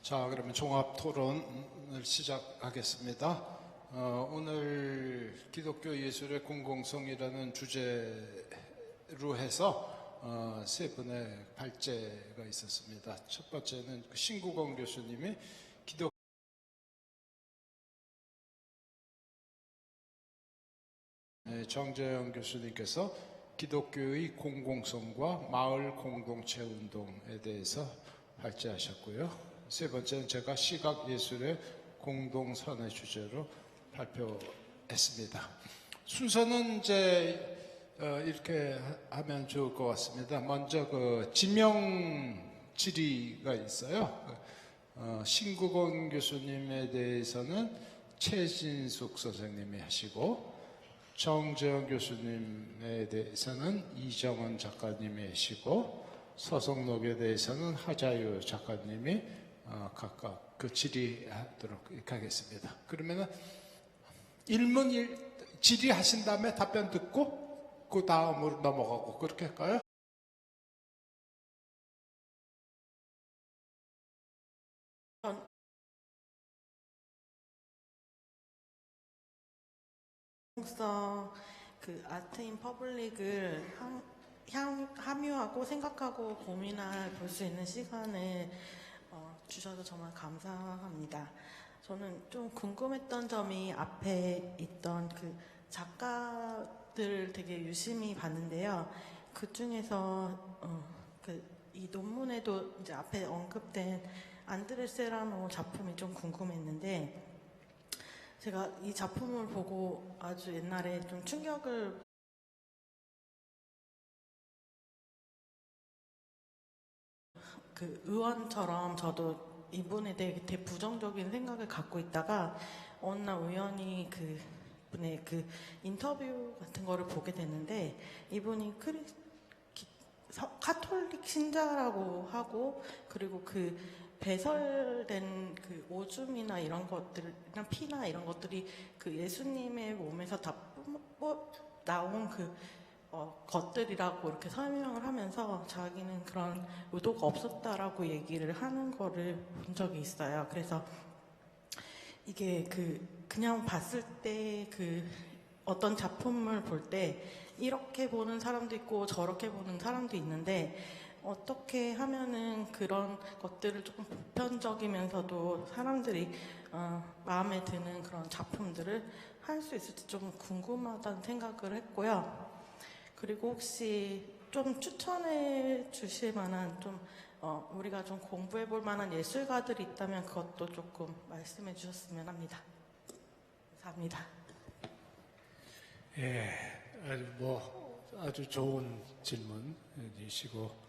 자, 그러면 종합 토론을 시작하겠습니다. 오늘 기독교 예술의 공공성이라는 주제로 해서 세 분의 발제가 있었습니다. 첫 번째는 신국원 교수님이 정재영 교수님께서 기독교의 공공성과 마을 공동체 운동에 대해서 발제하셨고요. 세 번째는 제가 시각예술의 공동선의 주제로 발표했습니다. 순서는 이제 이렇게 하면 좋을 것 같습니다. 먼저 지명 질의가 있어요. 신국원 교수님에 대해서는 최진숙 선생님이 하시고, 정재영 교수님에 대해서는 이정원 작가님이 하시고, 서성록에 대해서는 하자유 작가님이 각각 질의하도록 하겠습니다. 그러면은 질의하신 다음에 답변 듣고 그 다음으로 넘어가고 그렇게 할까요? 아트인 퍼블릭을 함유하고 생각하고 고민할 볼 수 있는 시간을 주셔서 정말 감사합니다. 저는 좀 궁금했던 점이 앞에 있던 작가들을 되게 유심히 봤는데요. 그 중에서 이 논문에도 이제 앞에 언급된 안드레 세라노 작품이 좀 궁금했는데, 제가 이 작품을 보고 아주 옛날에 좀 충격을 의원처럼 저도 이분에 대해 되게 부정적인 생각을 갖고 있다가 어느 날 우연히 그분의 인터뷰 같은 거를 보게 됐는데, 이분이 카톨릭 신자라고 하고, 그리고 배설된 오줌이나 이런 것들이나 피나 이런 것들이 예수님의 몸에서 다 나온 것들이라고 이렇게 설명을 하면서 자기는 그런 의도가 없었다라고 얘기를 하는 거를 본 적이 있어요. 그래서 이게 그냥 봤을 때 어떤 작품을 볼 때 이렇게 보는 사람도 있고 저렇게 보는 사람도 있는데, 어떻게 하면은 그런 것들을 조금 보편적이면서도 사람들이 마음에 드는 그런 작품들을 할 수 있을지 좀 궁금하다는 생각을 했고요. 그리고 혹시 좀 추천해 주실 만한 우리가 좀 공부해 볼 만한 예술가들이 있다면 그것도 조금 말씀해 주셨으면 합니다. 감사합니다. 예, 아주 좋은 질문이시고,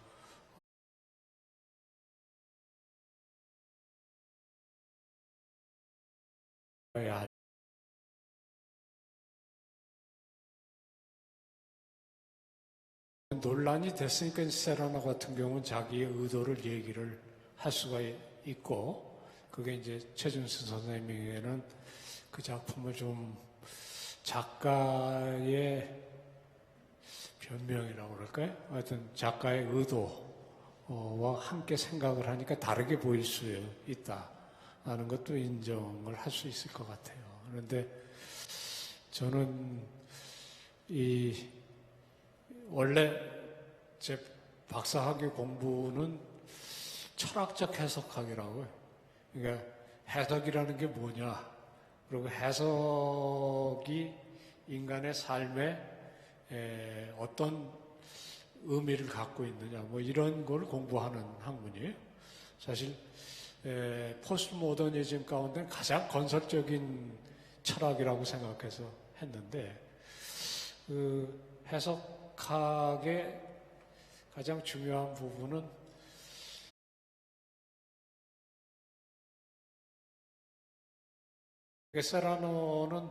논란이 됐으니까 세라노 같은 경우는 자기의 의도를 얘기를 할 수가 있고, 그게 이제 최준수 선생님에게는 그 작품을 좀 작가의 변명이라고 그럴까요? 하여튼 작가의 의도와 함께 생각을 하니까 다르게 보일 수 있다 하는 것도 인정을 할 수 있을 것 같아요. 그런데 저는 원래 제 박사학위 공부는 철학적 해석학이라고요. 그러니까 해석이라는 게 뭐냐, 그리고 해석이 인간의 삶에 어떤 의미를 갖고 있느냐, 이런 걸 공부하는 학문이에요. 사실 포스트 모더니즘 가운데 가장 건설적인 철학이라고 생각해서 했는데, 해석학의 가장 중요한 부분은 세라노는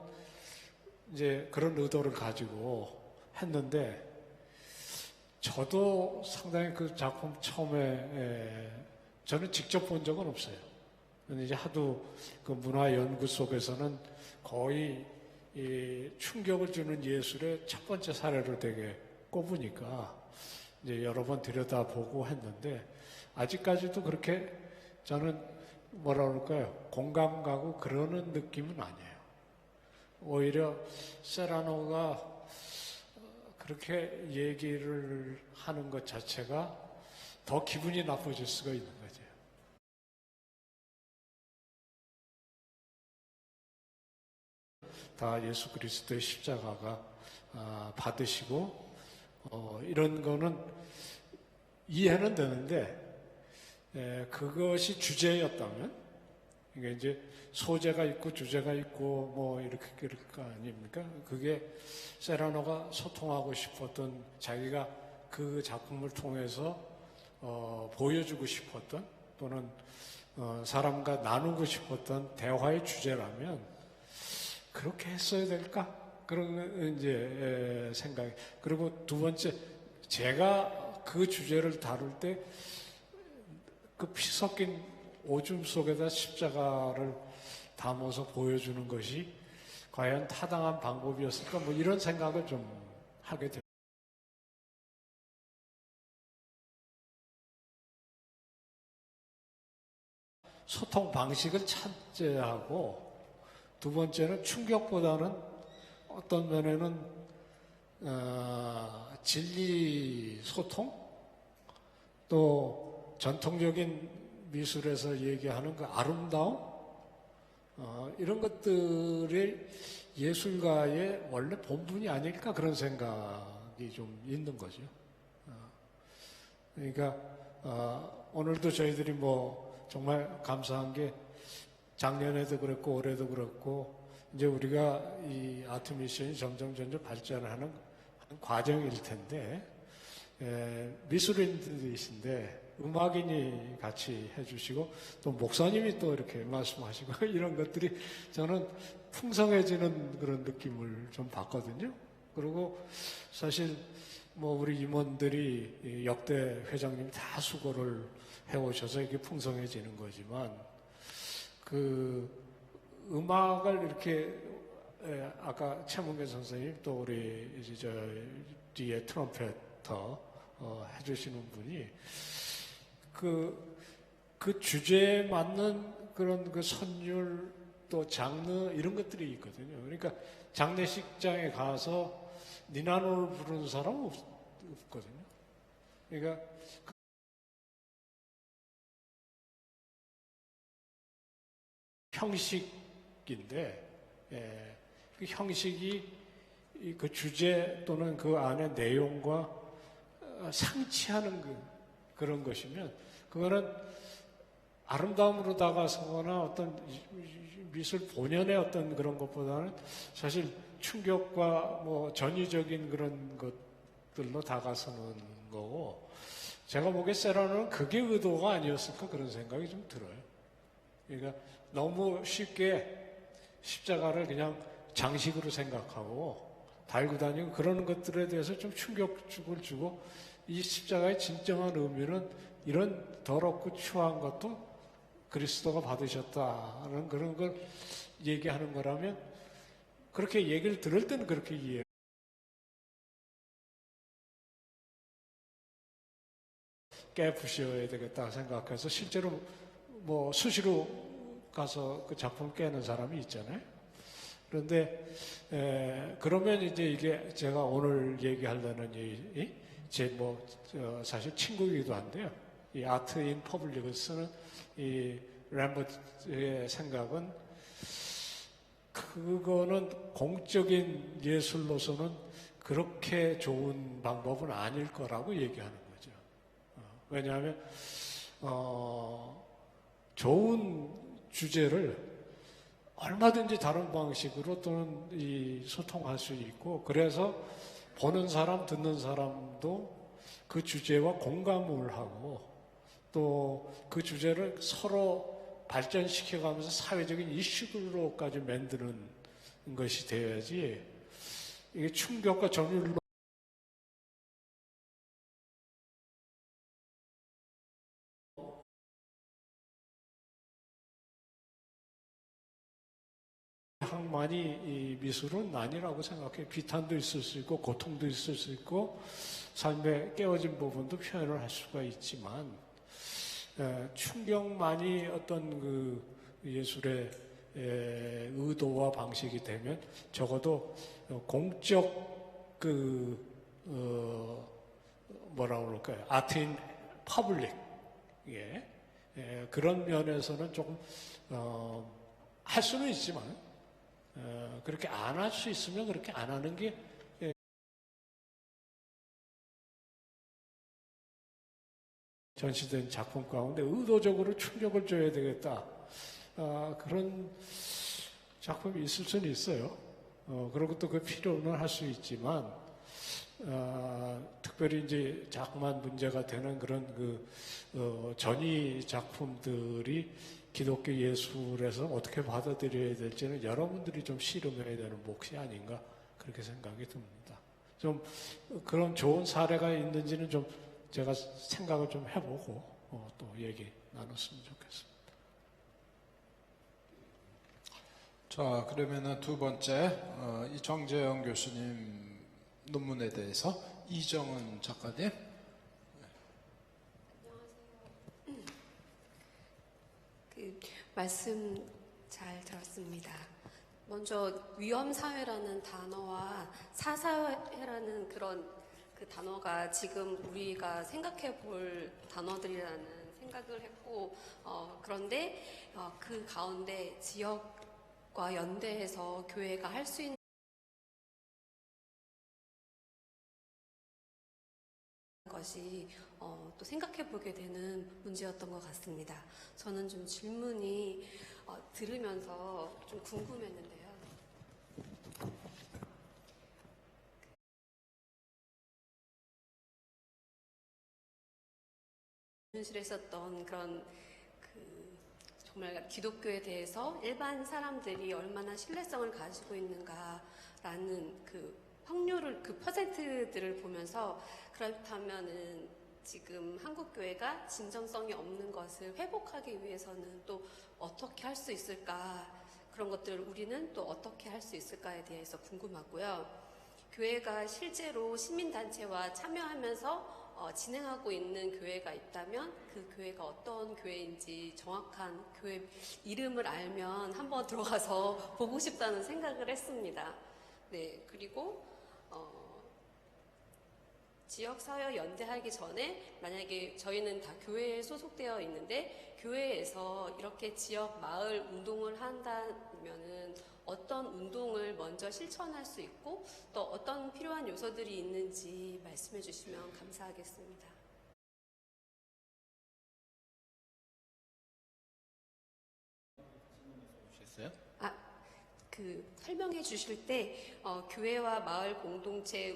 이제 그런 의도를 가지고 했는데, 저도 상당히 그 작품 처음에 저는 직접 본 적은 없어요. 근데 이제 하도 그 문화 연구 속에서는 거의 이 충격을 주는 예술의 첫 번째 사례로 되게 꼽으니까 이제 여러 번 들여다보고 했는데, 아직까지도 그렇게 저는 뭐라 그럴까요? 공감 가고 그러는 느낌은 아니에요. 오히려 세라노가 그렇게 얘기를 하는 것 자체가 더 기분이 나빠질 수가 있는 거죠. 다 예수 그리스도의 십자가가 받으시고 이런 거는 이해는 되는데 그것이 주제였다면 이게 이제 소재가 있고 주제가 있고 뭐 이렇게 그럴 거 아닙니까? 그게 세라노가 소통하고 싶었던 자기가 그 작품을 통해서 보여주고 싶었던 또는 사람과 나누고 싶었던 대화의 주제라면 그렇게 했어야 될까? 그런 이제 생각이. 그리고 두 번째, 제가 그 주제를 다룰 때 그 피 섞인 오줌 속에다 십자가를 담아서 보여주는 것이 과연 타당한 방법이었을까? 뭐 이런 생각을 좀 하게 됩니다. 소통 방식을 찾아야 하고 두 번째는 충격보다는 어떤 면에는 진리 소통 또 전통적인 미술에서 얘기하는 그 아름다움 이런 것들이 예술가의 원래 본분이 아닐까 그런 생각이 좀 있는 거죠. 그러니까 오늘도 저희들이 뭐 정말 감사한 게 작년에도 그랬고 올해도 그렇고 이제 우리가 이 아트 미션이 점점 발전하는 과정일 텐데 미술인들이신데 음악인이 같이 해주시고 또 목사님이 또 이렇게 말씀하시고 이런 것들이 저는 풍성해지는 그런 느낌을 좀 받거든요. 그리고 사실 뭐 우리 임원들이 역대 회장님이 다 수고를 해오셔서 이게 풍성해지는 거지만 그 음악을 이렇게 아까 최문계 선생님 또 우리 이제 저 뒤에 트럼펫터 해주시는 분이 그 주제에 맞는 그런 그 선율 또 장르 이런 것들이 있거든요. 그러니까 장례식장에 가서 니나노를 부르는 사람은 없거든요. 그러니까 형식인데 그 형식이 그 주제 또는 그 안의 내용과 상치하는 그런 것이면 그거는 아름다움으로 다가서거나 어떤 미술 본연의 어떤 그런 것보다는 사실 충격과 뭐 전위적인 그런 것들로 다가서는 거고 제가 보기에 세라노는 그게 의도가 아니었을까 그런 생각이 좀 들어요. 그러니까 너무 쉽게 십자가를 그냥 장식으로 생각하고 달고 다니고 그러는 것들에 대해서 좀 충격을 주고 이 십자가의 진정한 의미는 이런 더럽고 추한 것도 그리스도가 받으셨다는 그런 걸 얘기하는 거라면 그렇게 얘기를 들을 때는 그렇게 이해해요. 깨부셔야 되겠다 생각해서 실제로 뭐 수시로 가서 그 작품 깨는 사람이 있잖아요. 그런데 그러면 이제 이게 제가 오늘 얘기하려는 제 뭐 사실 친구이기도 한데요. 이 아트 인 퍼블릭을 쓰는 이 램버트의 생각은 그거는 공적인 예술로서는 그렇게 좋은 방법은 아닐 거라고 얘기하는 거죠. 왜냐하면 좋은 주제를 얼마든지 다른 방식으로 또는 소통할 수 있고 그래서 보는 사람, 듣는 사람도 그 주제와 공감을 하고 또 그 주제를 서로 발전시켜가면서 사회적인 이슈로까지 만드는 것이 돼야지 이게 충격과 전율로 항만이 이 미술은 아니라고 생각해요. 비탄도 있을 수 있고 고통도 있을 수 있고 삶에 깨어진 부분도 표현을 할 수가 있지만 충격만이 어떤 그 예술의 의도와 방식이 되면 적어도 공적 뭐라 그럴까요? 아트인 퍼블릭, 그런 면에서는 조금 할 수는 있지만 그렇게 안 할 수 있으면 그렇게 안 하는 게 전시된 작품 가운데 의도적으로 충격을 줘야 되겠다. 그런 작품이 있을 수는 있어요. 그리고 또 그 필요는 할 수 있지만, 특별히 이제 자그마한 문제가 되는 그런 전이 작품들이 기독교 예술에서 어떻게 받아들여야 될지는 여러분들이 좀 씨름해야 되는 몫이 아닌가, 그렇게 생각이 듭니다. 좀 그런 좋은 사례가 있는지는 좀 제가 생각을 좀 해보고 또 얘기 나눴으면 좋겠습니다. 자, 그러면은 두 번째, 이 정재영 교수님 논문에 대해서 이정은 작가님. 그 말씀 잘 들었습니다. 먼저 위험사회라는 단어와 사사회라는 그런 그 단어가 지금 우리가 생각해 볼 단어들이라는 생각을 했고, 그런데 그 가운데 지역과 연대해서 교회가 할 수 있는 것이 또 생각해 보게 되는 문제였던 것 같습니다. 저는 좀 질문이 들으면서 좀 궁금했는데요. 현실에 있었던 그런 정말 기독교에 대해서 일반 사람들이 얼마나 신뢰성을 가지고 있는가라는 그 확률을, 그 퍼센트들을 보면서, 그렇다면은 지금 한국교회가 진정성이 없는 것을 회복하기 위해서는 또 어떻게 할 수 있을까, 그런 것들을 우리는 또 어떻게 할 수 있을까에 대해서 궁금하고요. 교회가 실제로 시민단체와 참여하면서 진행하고 있는 교회가 있다면 그 교회가 어떤 교회인지 정확한 교회 이름을 알면 한번 들어가서 보고 싶다는 생각을 했습니다. 네, 그리고 지역사회 연대하기 전에 만약에 저희는 다 교회에 소속되어 있는데 교회에서 이렇게 지역 마을 운동을 한다면은 어떤 운동을 먼저 실천할 수 있고 또 어떤 필요한 요소들이 있는지 말씀해 주시면 감사하겠습니다. 설명해 주실 때 교회와 마을 공동체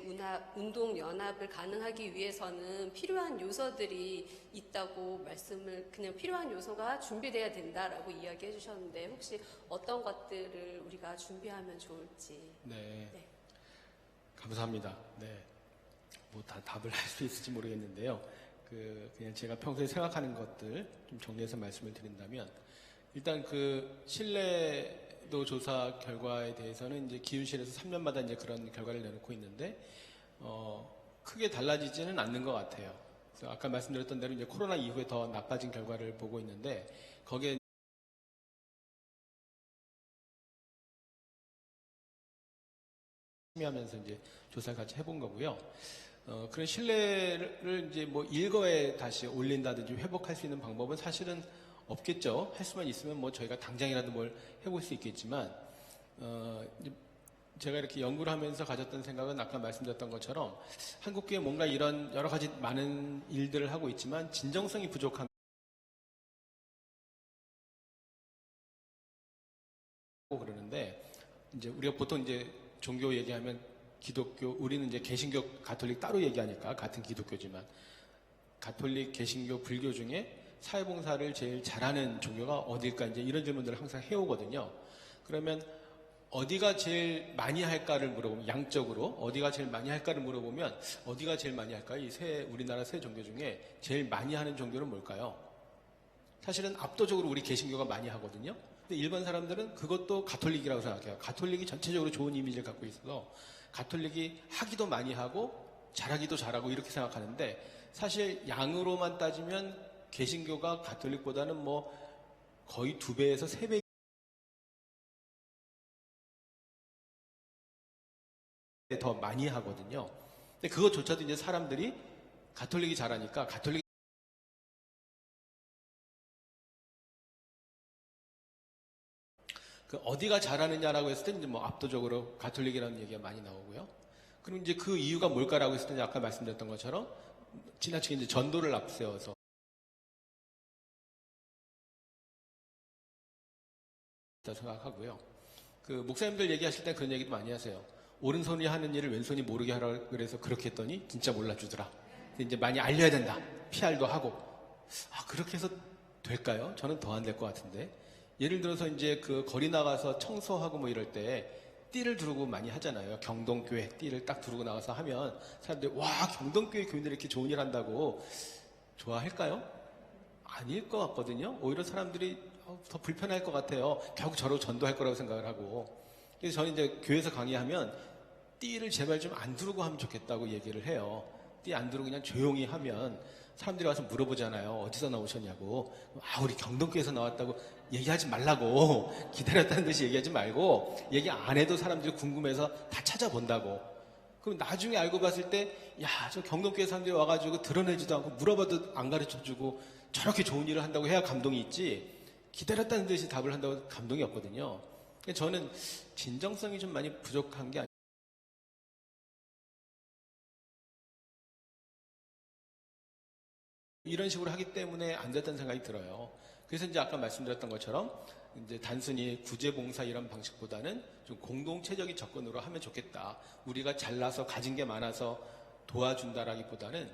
운동 연합을 가능하기 위해서는 필요한 요소들이 있다고 말씀을, 그냥 필요한 요소가 준비돼야 된다라고 이야기해 주셨는데 혹시 어떤 것들을 우리가 준비하면 좋을지. 네. 감사합니다. 네. 뭐 다 답을 할 수 있을지 모르겠는데요. 그냥 제가 평소에 생각하는 것들 좀 정리해서 말씀을 드린다면, 일단 신뢰도 조사 결과에 대해서는 이제 기윤실에서 3년마다 이제 그런 결과를 내놓고 있는데, 크게 달라지지는 않는 것 같아요. 그래서 아까 말씀드렸던 대로 이제 코로나 이후에 더 나빠진 결과를 보고 있는데, 거기에 하면서 이제 조사를 같이 해본 거고요. 그런 신뢰를 이제 뭐 일거에 다시 올린다든지 회복할 수 있는 방법은 사실은 없겠죠. 할 수만 있으면 뭐 저희가 당장이라도 뭘 해볼 수 있겠지만, 제가 이렇게 연구를 하면서 가졌던 생각은 아까 말씀드렸던 것처럼 한국교회 뭔가 이런 여러 가지 많은 일들을 하고 있지만 진정성이 부족한 그러는데, 이제 우리가 보통 이제 종교 얘기하면 기독교, 우리는 이제 개신교, 가톨릭 따로 얘기하니까 같은 기독교지만 가톨릭, 개신교, 불교 중에 사회봉사를 제일 잘하는 종교가 어딜까, 이제 이런 질문들을 항상 해오거든요. 그러면 어디가 제일 많이 할까를 물어보면, 양적으로 어디가 제일 많이 할까를 물어보면 어디가 제일 많이 할까요? 우리나라 세 종교 중에 제일 많이 하는 종교는 뭘까요? 사실은 압도적으로 우리 개신교가 많이 하거든요. 근데 일반 사람들은 그것도 가톨릭이라고 생각해요. 가톨릭이 전체적으로 좋은 이미지를 갖고 있어서 가톨릭이 하기도 많이 하고 잘하기도 잘하고 이렇게 생각하는데, 사실 양으로만 따지면 개신교가 가톨릭보다는 뭐 거의 2배에서 3배 더 많이 하거든요. 근데 그것조차도 이제 사람들이 가톨릭이 잘하니까 가톨릭 그 어디가 잘하느냐라고 했을 때 이제 뭐 압도적으로 가톨릭이라는 얘기가 많이 나오고요. 그럼 이제 그 이유가 뭘까라고 했을 때 이제 아까 말씀드렸던 것처럼 지나치게 이제 전도를 앞세워서 생각하고요. 그 목사님들 얘기하실 때 그런 얘기도 많이 하세요. 오른손이 하는 일을 왼손이 모르게 하라 그래서 그렇게 했더니 진짜 몰라주더라. 이제 많이 알려야 된다. PR도 하고. 아, 그렇게 해서 될까요? 저는 더 안 될 것 같은데. 예를 들어서 이제 그 거리 나가서 청소하고 뭐 이럴 때 띠를 두르고 많이 하잖아요. 경동교회 띠를 딱 두르고 나가서 하면 사람들이 와, 경동교회 교인들이 이렇게 좋은 일 한다고 좋아할까요? 아닐 것 같거든요. 오히려 사람들이 더 불편할 것 같아요. 결국 저로 전도할 거라고 생각을 하고. 그래서 저는 이제 교회에서 강의하면 띠를 제발 좀 안 두르고 하면 좋겠다고 얘기를 해요. 띠 안 두르고 그냥 조용히 하면 사람들이 와서 물어보잖아요. 어디서 나오셨냐고. 아, 우리 경동교회에서 나왔다고 얘기하지 말라고. 기다렸다는 듯이 얘기하지 말고 얘기 안 해도 사람들이 궁금해서 다 찾아본다고. 그럼 나중에 알고 봤을 때 야, 저 경동교회 사람들이 와가지고 드러내지도 않고 물어봐도 안 가르쳐주고 저렇게 좋은 일을 한다고 해야 감동이 있지, 기다렸다는 듯이 답을 한다고 감동이 없거든요. 저는 진정성이 좀 많이 부족한 게 이런 식으로 하기 때문에 안 됐다는 생각이 들어요. 그래서 이제 아까 말씀드렸던 것처럼 이제 단순히 구제봉사 이런 방식보다는 좀 공동체적인 접근으로 하면 좋겠다. 우리가 잘나서 가진 게 많아서 도와준다라기보다는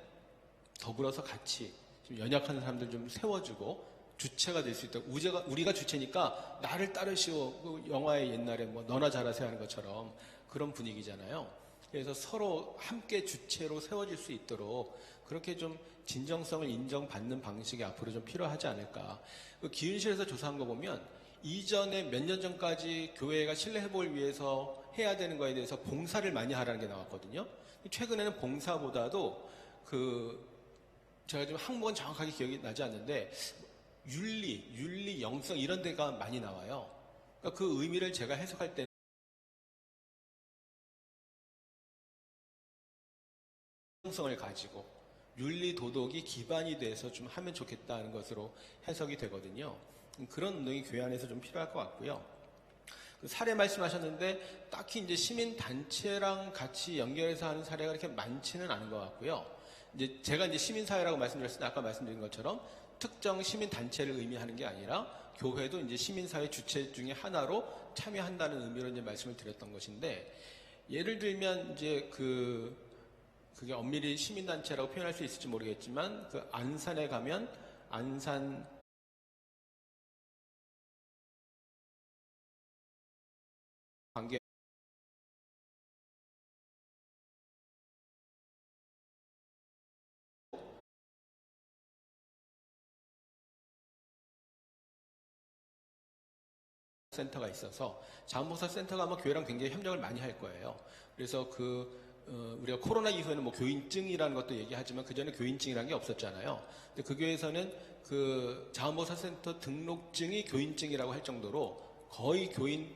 더불어서 같이 좀 연약한 사람들 좀 세워주고 주체가 될 수 있다. 우리가 주체니까 나를 따르시오. 그 영화의 옛날에 뭐 너나 잘하세요 하는 것처럼 그런 분위기잖아요. 그래서 서로 함께 주체로 세워질 수 있도록 그렇게 좀 진정성을 인정받는 방식이 앞으로 좀 필요하지 않을까. 그 기윤실에서 조사한 거 보면 이전에 몇 년 전까지 교회가 신뢰회복을 위해서 해야 되는 거에 대해서 봉사를 많이 하라는 게 나왔거든요. 최근에는 봉사보다도 제가 지금 항목은 정확하게 기억이 나지 않는데 윤리, 영성 이런 데가 많이 나와요. 그러니까 그 의미를 제가 해석할 때 성을 가지고 윤리 도덕이 기반이 돼서 좀 하면 좋겠다는 것으로 해석이 되거든요. 그런 운동이 교회 안에서 좀 필요할 것 같고요. 그 사례 말씀하셨는데 딱히 이제 시민 단체랑 같이 연결해서 하는 사례가 그렇게 많지는 않은 것 같고요. 이제 제가 이제 시민 사회라고 말씀드렸을 때 아까 말씀드린 것처럼 특정 시민 단체를 의미하는 게 아니라 교회도 이제 시민 사회 주체 중에 하나로 참여한다는 의미로 이제 말씀을 드렸던 것인데, 예를 들면 이제 그게 엄밀히 시민단체라고 표현할 수 있을지 모르겠지만 그 안산에 가면 안산 관계 센터가 있어서 자원봉사 센터가 아마 교회랑 굉장히 협력을 많이 할 거예요. 그래서 우리가 코로나 이후에는 뭐 교인증이라는 것도 얘기하지만 그 전에 교인증이라는 게 없었잖아요. 근데 그 교회에서는 그 자원봉사 센터 등록증이 교인증이라고 할 정도로 거의 교인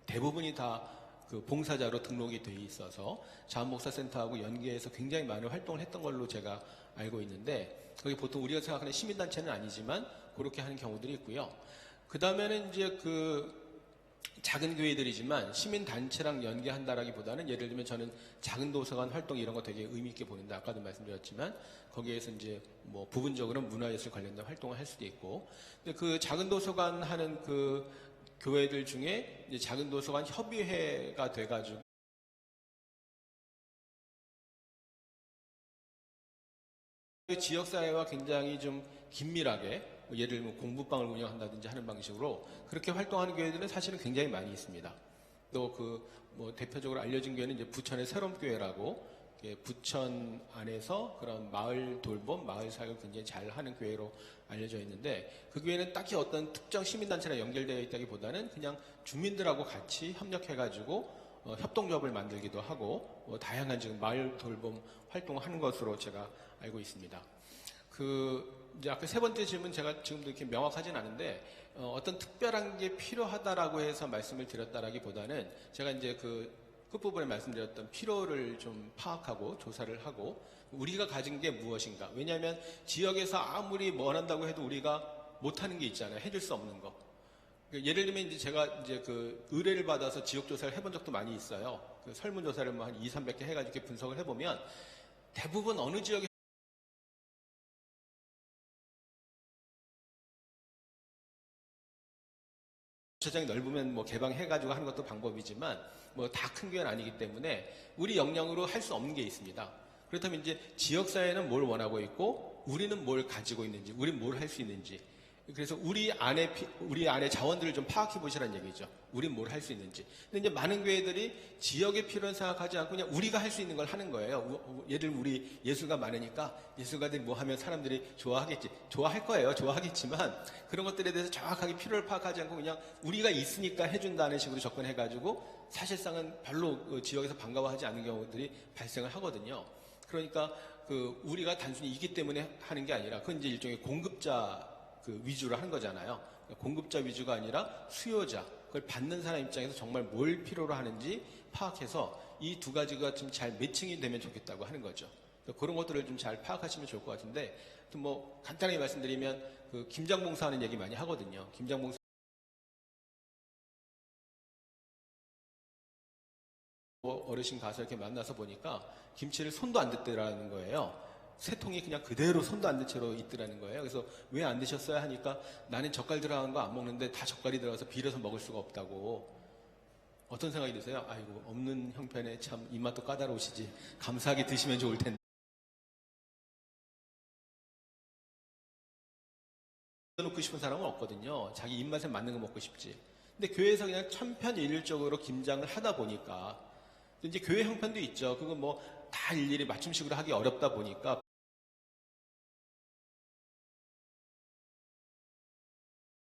대부분이 다 그 봉사자로 등록이 돼 있어서 자원봉사 센터하고 연계해서 굉장히 많은 활동을 했던 걸로 제가 알고 있는데, 거기 보통 우리가 생각하는 시민단체는 아니지만 그렇게 하는 경우들이 있고요. 그 다음에는 이제 작은 교회들이지만 시민단체랑 연계한다라기보다는 예를 들면 저는 작은 도서관 활동 이런 거 되게 의미 있게 보는데 아까도 말씀드렸지만 거기에서 이제 뭐 부분적으로 문화예술 관련된 활동을 할 수도 있고, 근데 그 작은 도서관 하는 그 교회들 중에 이제 작은 도서관 협의회가 돼가지고 지역사회와 굉장히 좀 긴밀하게 예를 들면 공부방을 운영한다든지 하는 방식으로 그렇게 활동하는 교회들은 사실은 굉장히 많이 있습니다. 또 뭐 대표적으로 알려진 교회는 이제 부천의 새롬교회라고 부천 안에서 그런 마을 돌봄, 마을 사역을 굉장히 잘 하는 교회로 알려져 있는데, 그 교회는 딱히 어떤 특정 시민단체랑 연결되어 있다기보다는 그냥 주민들하고 같이 협력해가지고 협동조합을 만들기도 하고 다양한 지금 마을 돌봄 활동을 하는 것으로 제가 알고 있습니다. 이제 아까 세 번째 질문 제가 지금도 이렇게 명확하진 않은데 어떤 특별한 게 필요하다라고 해서 말씀을 드렸다라기보다는 제가 이제 그 끝부분에 말씀드렸던 필요를 좀 파악하고 조사를 하고 우리가 가진 게 무엇인가. 왜냐하면 지역에서 아무리 뭘 한다고 해도 우리가 못하는 게 있잖아요. 해줄 수 없는 거. 예를 들면 이제 제가 이제 그 의뢰를 받아서 지역 조사를 해본 적도 많이 있어요. 그 설문조사를 뭐 한 200~300개 해가지고 이렇게 분석을 해보면 대부분 어느 지역에 주차장이 넓으면 뭐 개방해가지고 하는 것도 방법이지만 뭐 다 큰 교회는 아니기 때문에 우리 역량으로 할 수 없는 게 있습니다. 그렇다면 이제 지역사회는 뭘 원하고 있고 우리는 뭘 가지고 있는지, 우리는 뭘 할 수 있는지. 그래서 우리 안에 자원들을 좀 파악해 보시라는 얘기죠. 우린 뭘 할 수 있는지. 근데 이제 많은 교회들이 지역의 필요를 생각하지 않고 그냥 우리가 할 수 있는 걸 하는 거예요. 예를 들면 우리 예술가 많으니까 예술가들이 뭐 하면 사람들이 좋아하겠지. 좋아할 거예요. 좋아하겠지만 그런 것들에 대해서 정확하게 필요를 파악하지 않고 그냥 우리가 있으니까 해준다는 식으로 접근해가지고 사실상은 별로 지역에서 반가워하지 않는 경우들이 발생을 하거든요. 그러니까 그 우리가 단순히 이기 때문에 하는 게 아니라 그건 이제 일종의 공급자 그 위주로 하는 거잖아요. 공급자 위주가 아니라 수요자, 그걸 받는 사람 입장에서 정말 뭘 필요로 하는지 파악해서 이 두 가지가 좀 잘 매칭이 되면 좋겠다고 하는 거죠. 그런 것들을 좀 잘 파악하시면 좋을 것 같은데, 뭐 간단하게 말씀드리면 그 김장봉사 하는 얘기 많이 하거든요. 김장봉사 어르신 가서 이렇게 만나서 보니까 김치를 손도 안 댔더라는 거예요. 세 통이 그냥 그대로 손도 안 댄 채로 있더라는 거예요. 그래서 왜 안 드셨어요? 하니까 나는 젓갈 들어간 거 안 먹는데 다 젓갈이 들어가서 비려서 먹을 수가 없다고. 어떤 생각이 드세요? 아이고, 없는 형편에 참 입맛도 까다로우시지. 감사하게 드시면 좋을 텐데. 놓고 싶은 사람은 없거든요. 자기 입맛에 맞는 거 먹고 싶지. 근데 교회에서 그냥 천편일률적으로 김장을 하다 보니까 이제 교회 형편도 있죠. 그건 뭐 다 일일이 맞춤식으로 하기 어렵다 보니까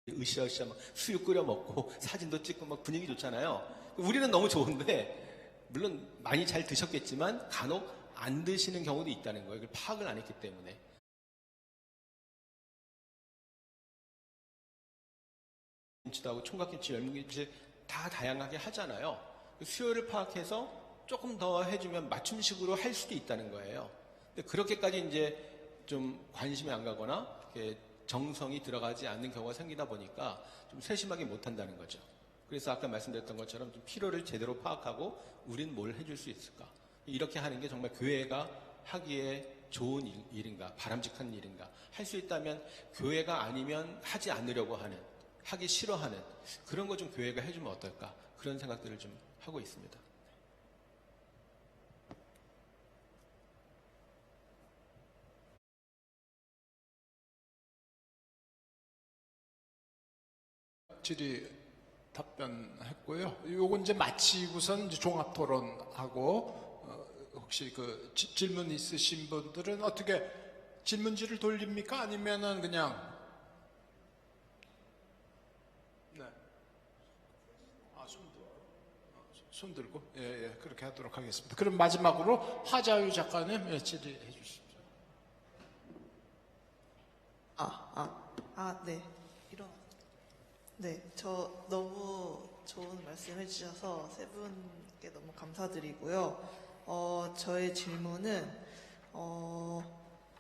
으쌰으쌰 막 수육 끓여 먹고 사진도 찍고 막 분위기 좋잖아요. 우리는 너무 좋은데 물론 많이 잘 드셨겠지만 간혹 안 드시는 경우도 있다는 거예요. 그걸 파악을 안 했기 때문에. 김치도 하고 총각김치, 열무김치 다 다양하게 하잖아요. 수요를 파악해서 조금 더 해주면 맞춤식으로 할 수도 있다는 거예요. 근데 그렇게까지 이제 좀 관심이 안 가거나 이렇게 정성이 들어가지 않는 경우가 생기다 보니까 좀 세심하게 못한다는 거죠. 그래서 아까 말씀드렸던 것처럼 좀 필요를 제대로 파악하고 우린 뭘 해줄 수 있을까? 이렇게 하는 게 정말 교회가 하기에 좋은 일인가, 바람직한 일인가? 할 수 있다면 교회가 아니면 하지 않으려고 하는, 하기 싫어하는 그런 거 좀 교회가 해주면 어떨까? 그런 생각들을 좀 하고 있습니다. 질의 답변했고요. 요건 이제 마치고선 이제 종합 토론하고 혹시 그 질문 있으신 분들은 어떻게 질문지를 돌립니까? 아니면은 그냥 네. 손 들고 예, 그렇게 하도록 하겠습니다. 그럼 마지막으로 하자유 작가님 질의해 주십시오. 네. 네, 저 너무 좋은 말씀 해주셔서 세 분께 너무 감사드리고요. 저의 질문은,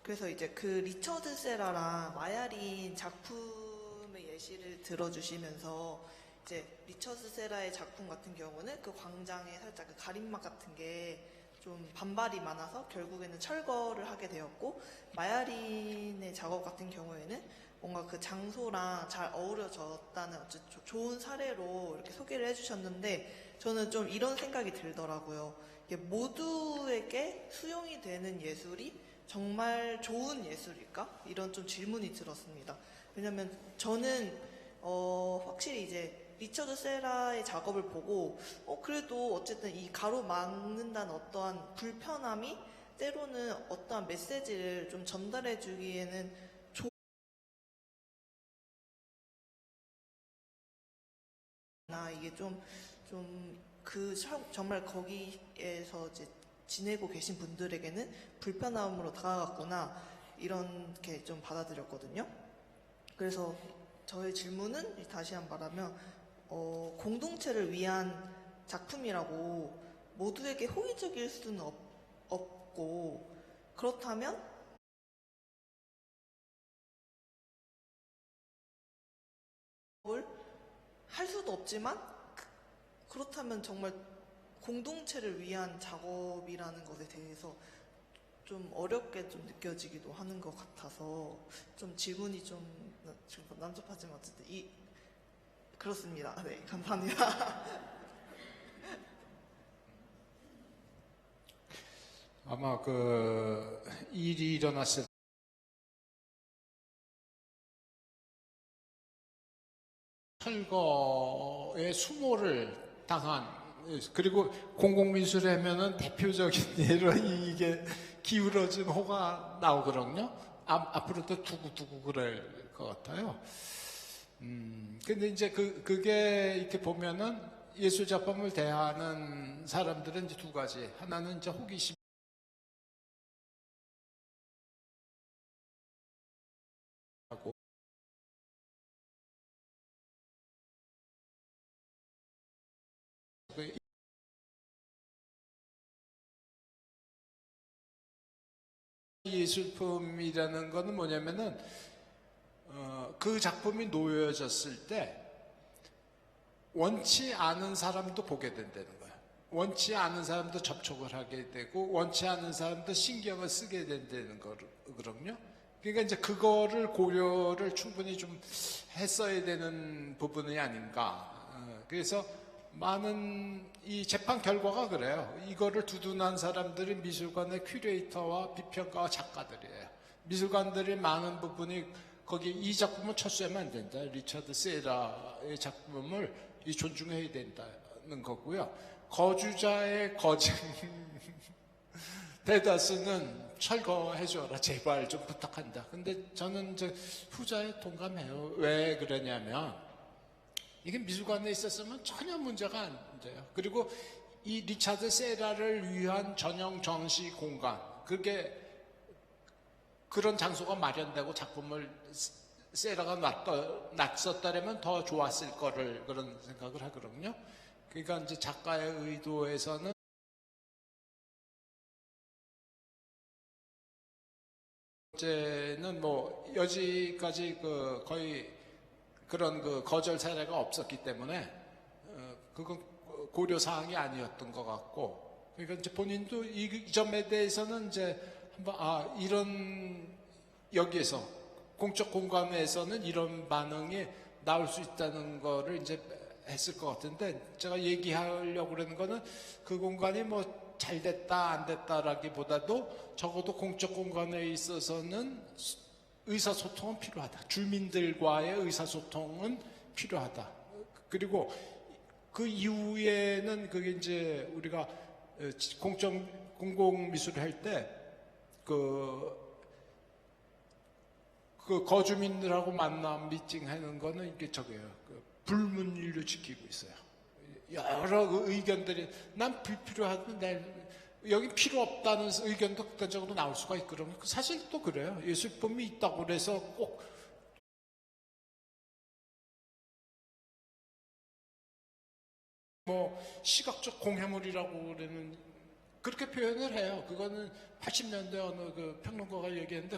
그래서 이제 그 리처드 세라랑 마야린 작품의 예시를 들어주시면서 이제 리처드 세라의 작품 같은 경우는 그 광장에 살짝 그 가림막 같은 게 좀 반발이 많아서 결국에는 철거를 하게 되었고, 마야린의 작업 같은 경우에는 뭔가 그 장소랑 잘 어우러졌다는 좋은 사례로 이렇게 소개를 해주셨는데, 저는 좀 이런 생각이 들더라고요. 이게 모두에게 수용이 되는 예술이 정말 좋은 예술일까? 이런 좀 질문이 들었습니다. 왜냐면 저는 확실히 이제 리처드 세라의 작업을 보고 그래도 어쨌든 이 가로막는다는 어떠한 불편함이 때로는 어떠한 메시지를 좀 전달해 주기에는 이게 정말 거기에서 이제 지내고 계신 분들에게는 불편함으로 다가갔구나. 이렇게 좀 받아들였거든요. 그래서 저의 질문은 다시 한번 말하면 공동체를 위한 작품이라고 모두에게 호의적일 수는 없고 그렇다면 할 수도 없지만 그렇다면 정말 공동체를 위한 작업이라는 것에 대해서 좀 어렵게 좀 느껴지기도 하는 것 같아서 좀 질문이 좀 지금 남잡하지만 어쨌든 그렇습니다. 네, 감사합니다. 아마 그 일이 일어났을 철거의 수모를 당한, 그리고 공공미술 하면은 대표적인 예로 이게 기울어진 호가 나오거든요. 앞으로도 두고두고 그럴 것 같아요. 근데 이제 그게 이렇게 보면은 예술 작품을 대하는 사람들은 이제 두 가지. 하나는 이제 호기심. 예술품이라는 거는 뭐냐면은 그 작품이 놓여졌을 때 원치 않은 사람도 보게 된다는 거예요. 원치 않은 사람도 접촉을 하게 되고 원치 않은 사람도 신경을 쓰게 된다는 거거든요. 그러니까 이제 그거를 고려를 충분히 좀 했어야 되는 부분이 아닌가. 그래서 많은 이 재판 결과가 그래요. 이거를 두둔한 사람들이 미술관의 큐레이터와 비평가와 작가들이에요. 미술관들이 많은 부분이 거기 이 작품을 철수하면 안 된다. 리처드 세라의 작품을 존중해야 된다는 거고요. 거주자의 거쟁 대다수는 철거해줘라 제발 좀 부탁한다. 근데 저는 이제 후자에 동감해요. 왜 그러냐면 이게 미술관에 있었으면 전혀 문제가 안 돼요. 그리고 이 리차드 세라를 위한 전용 전시 공간, 그게 그런 장소가 마련되고 작품을 세라가 놨었다면 더 좋았을 거를 그런 생각을 하거든요. 그러니까 이제 작가의 의도에서는 이제는 뭐 여지까지 거의 그런 거절 사례가 없었기 때문에 그건 고려 사항이 아니었던 것 같고, 그러니까 이제 본인도 이 점에 대해서는 이제 한번 이런 여기에서 공적 공간에서는 이런 반응이 나올 수 있다는 거를 이제 했을 것 같은데, 제가 얘기하려고 그러는 거는 그 공간이 뭐 잘 됐다 안 됐다라기보다도 적어도 공적 공간에 있어서는 의사소통은 필요하다. 주민들과의 의사소통은 필요하다. 그리고 그 이후에는 그게 이제 우리가 공공미술을 할 때 그 거주민들하고 만남 미팅하는 거는 이게 저게요. 불문율로 지키고 있어요. 여러 의견들이 난 불필요하던데 여기 필요 없다는 의견도 극단적으로 나올 수가 있거든요. 사실 또 그래요. 예술품이 있다고 그래서 꼭 뭐 시각적 공해물이라고 그러는 그렇게 표현을 해요. 그거는 80년대 어느 그 평론가가 얘기했는데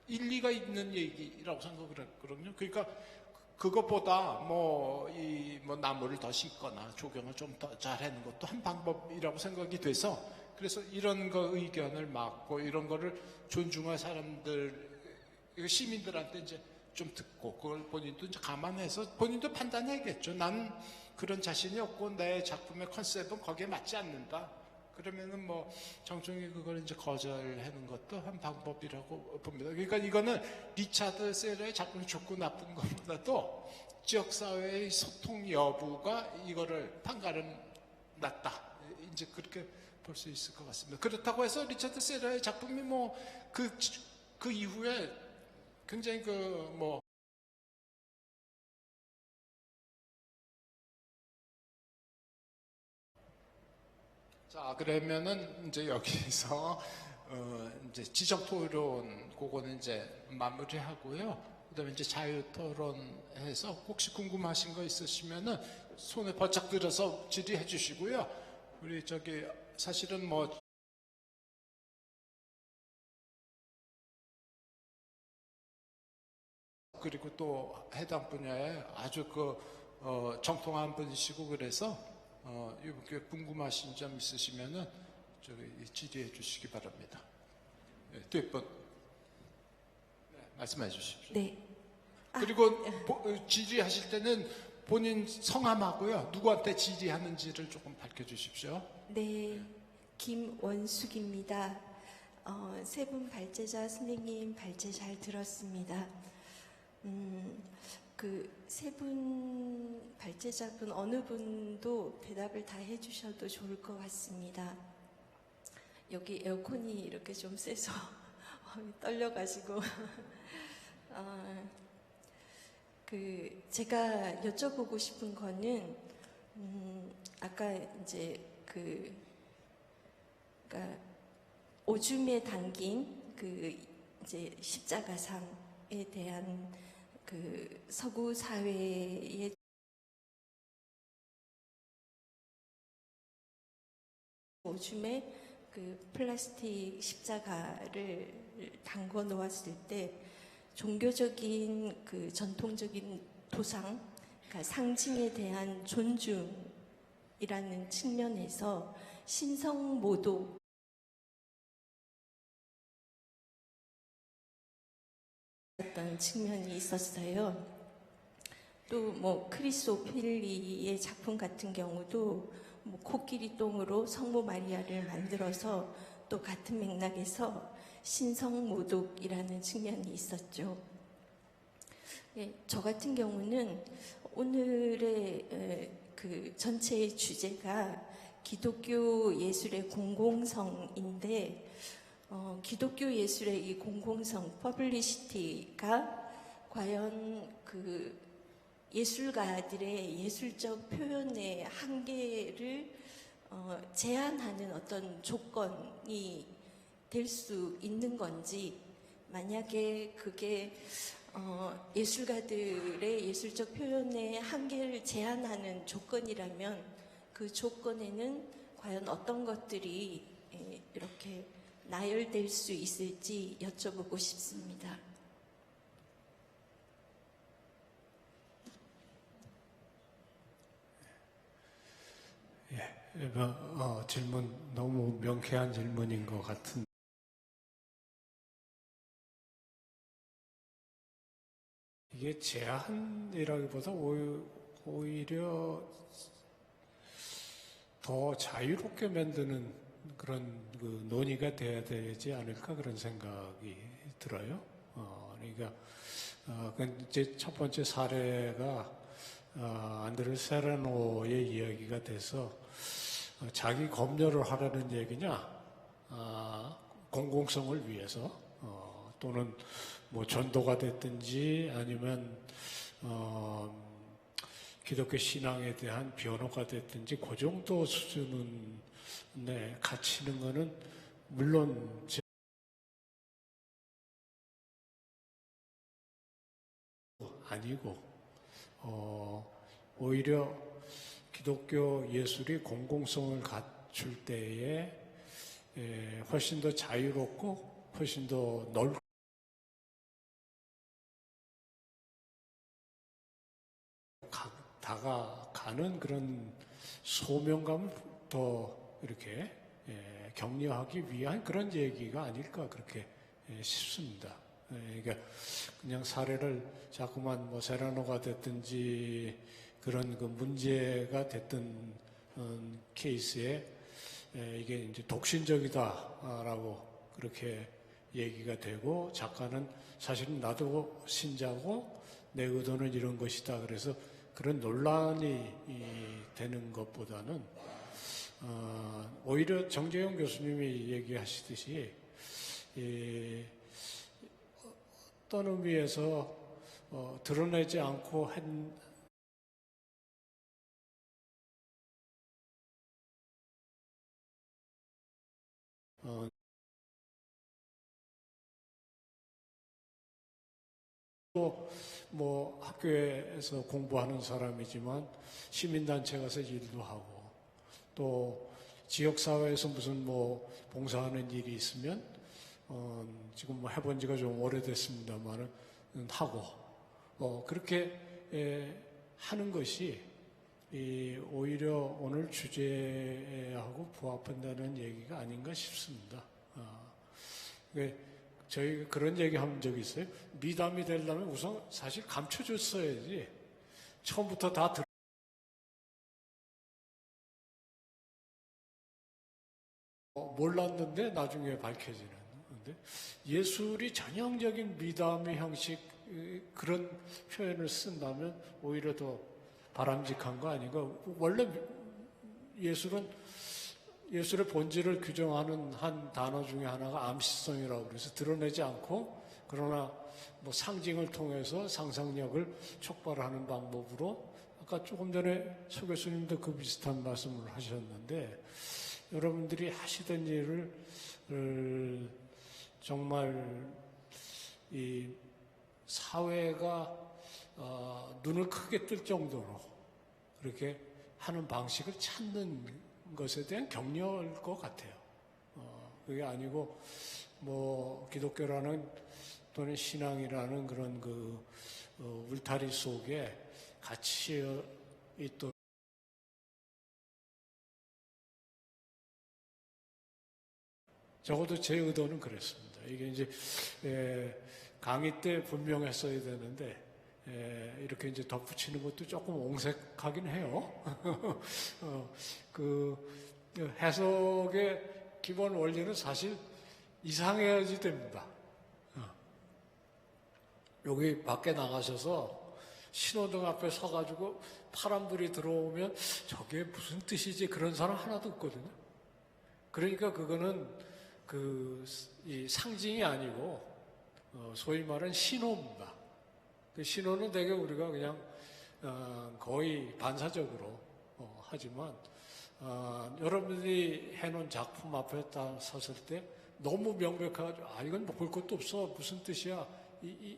일리가 있는 얘기라고 생각을 했거든요. 그러니까 그것보다 뭐 나무를 더 심거나 조경을 좀 더 잘하는 것도 한 방법이라고 생각이 돼서, 그래서 이런 거 의견을 막고 이런 거를 존중할 사람들, 시민들한테 이제 좀 듣고 그걸 본인도 이제 감안해서 본인도 판단해야겠죠. 난 그런 자신이 없고 내 작품의 컨셉은 거기에 맞지 않는다. 그러면은 뭐 정중히 그걸 이제 거절하는 것도 한 방법이라고 봅니다. 그러니까 이거는 리차드 세러의 작품이 좋고 나쁜 것보다도 지역사회의 소통 여부가 이거를 판가름 났다. 이제 그렇게 볼 수 있을 것 같습니다. 그렇다고 해서 리차드 세러의 작품이 뭐 그 이후에 굉장히 자, 그러면은 이제 여기서 이제 지적 토론 그거는 이제 마무리하고요. 그다음에 이제 자유 토론해서 혹시 궁금하신 거 있으시면은 손에 번쩍 들어서 질의해 주시고요. 우리 저기 사실은 뭐 그리고 또 해당 분야에 아주 정통한 분이시고 그래서 이렇게 궁금하신 점 있으시면은 저기 질의해 주시기 바랍니다. 네, 또 몇 번 말씀해 주십시오. 네. 그리고 질의하실 때는 본인 성함하고요. 누구한테 질의하는지를 조금 밝혀주십시오. 네. 김원숙입니다. 세 분 발제자 선생님 발제 잘 들었습니다. 그 세 분 발제자분 어느 분도 대답을 다 해주셔도 좋을 것 같습니다. 여기 에어컨이 이렇게 좀 세서 떨려가지고 제가 여쭤보고 싶은 거는 아까 이제 그러니까 오줌에 담긴 이제 십자가상에 대한 서구 사회의 오줌에 플라스틱 십자가를 담궈 놓았을 때 종교적인 전통적인 도상, 그러니까 상징에 대한 존중이라는 측면에서 신성모독 어떤 측면이 있었어요. 또 뭐 크리스오필리의 작품 같은 경우도 뭐 코끼리 똥으로 성모 마리아를 만들어서 또 같은 맥락에서 신성모독이라는 측면이 있었죠. 예, 저 같은 경우는 오늘의 전체의 주제가 기독교 예술의 공공성인데 기독교 예술의 이 공공성, 퍼블리시티가 과연 예술가들의 예술적 표현의 한계를 제한하는 어떤 조건이 될 수 있는 건지, 만약에 그게 예술가들의 예술적 표현의 한계를 제한하는 조건이라면 그 조건에는 과연 어떤 것들이 이렇게 나열될 수 있을지 여쭤보고 싶습니다. 질문 너무 명쾌한 질문인 것 같은. 이게 제한이라기보다 오히려 더 자유롭게 만드는 그런 논의가 돼야 되지 않을까 그런 생각이 들어요. 그러니까 이제 첫 번째 사례가 안드레 세레노의 이야기가 돼서 자기 검열을 하라는 얘기냐, 공공성을 위해서 또는 뭐 전도가 됐든지 아니면 기독교 신앙에 대한 변호가 됐든지 그 정도 수준은 갇히는 거는 물론 아니고 오히려 기독교 예술이 공공성을 갖출 때에 훨씬 더 자유롭고 훨씬 더 넓고 다가가는 그런 소명감을 더 이렇게 격려하기 위한 그런 얘기가 아닐까 그렇게 싶습니다. 그러니까 그냥 사례를 자꾸만 뭐 세라노가 됐든지 그런 문제가 됐던 케이스에 이게 이제 독신적이다라고 그렇게 얘기가 되고, 작가는 사실은 나도 신자고 내 의도는 이런 것이다. 그래서 그런 논란이 되는 것보다는 오히려 정재영 교수님이 얘기하시듯이 어떤 의미에서 드러내지 않고 또 뭐 학교에서 공부하는 사람이지만 시민단체 가서 일도 하고 또 지역사회에서 무슨 뭐 봉사하는 일이 있으면 지금 뭐 해본 지가 좀 오래됐습니다만은 하고 그렇게 하는 것이 오히려 오늘 주제하고 부합한다는 얘기가 아닌가 싶습니다. 저희 그런 얘기 한 적이 있어요. 미담이 되려면 우선 사실 감춰줬어야지. 처음부터 다 몰랐는데 나중에 밝혀지는. 근데 예술이 전형적인 미담의 형식 그런 표현을 쓴다면 오히려 더 바람직한 거 아닌가. 원래 예술의 본질을 규정하는 한 단어 중에 하나가 암시성이라고 그래서 드러내지 않고 그러나 뭐 상징을 통해서 상상력을 촉발하는 방법으로 아까 조금 전에 서 교수님도 그 비슷한 말씀을 하셨는데 여러분들이 하시던 일을 정말 이 사회가 눈을 크게 뜰 정도로 그렇게 하는 방식을 찾는 것에 대한 격려일 것 같아요. 그게 아니고 뭐 기독교라는 또는 신앙이라는 그런 그 울타리 속에 같이 있던 적어도 제 의도는 그랬습니다. 이게 이제 강의 때 분명했어야 되는데 이렇게 이제 덧붙이는 것도 조금 옹색하긴 해요. 그 해석의 기본 원리는 사실 이상해야지 됩니다. 여기 밖에 나가셔서 신호등 앞에 서가지고 파란불이 들어오면 저게 무슨 뜻이지 그런 사람 하나도 없거든요. 그러니까 그거는 이 상징이 아니고 소위 말하는 신호입니다. 그 신호는 대개 우리가 그냥 거의 반사적으로 하지만 여러분들이 해놓은 작품 앞에 딱 섰을 때 너무 명백해가지고 이건 뭐 볼 것도 없어 무슨 뜻이야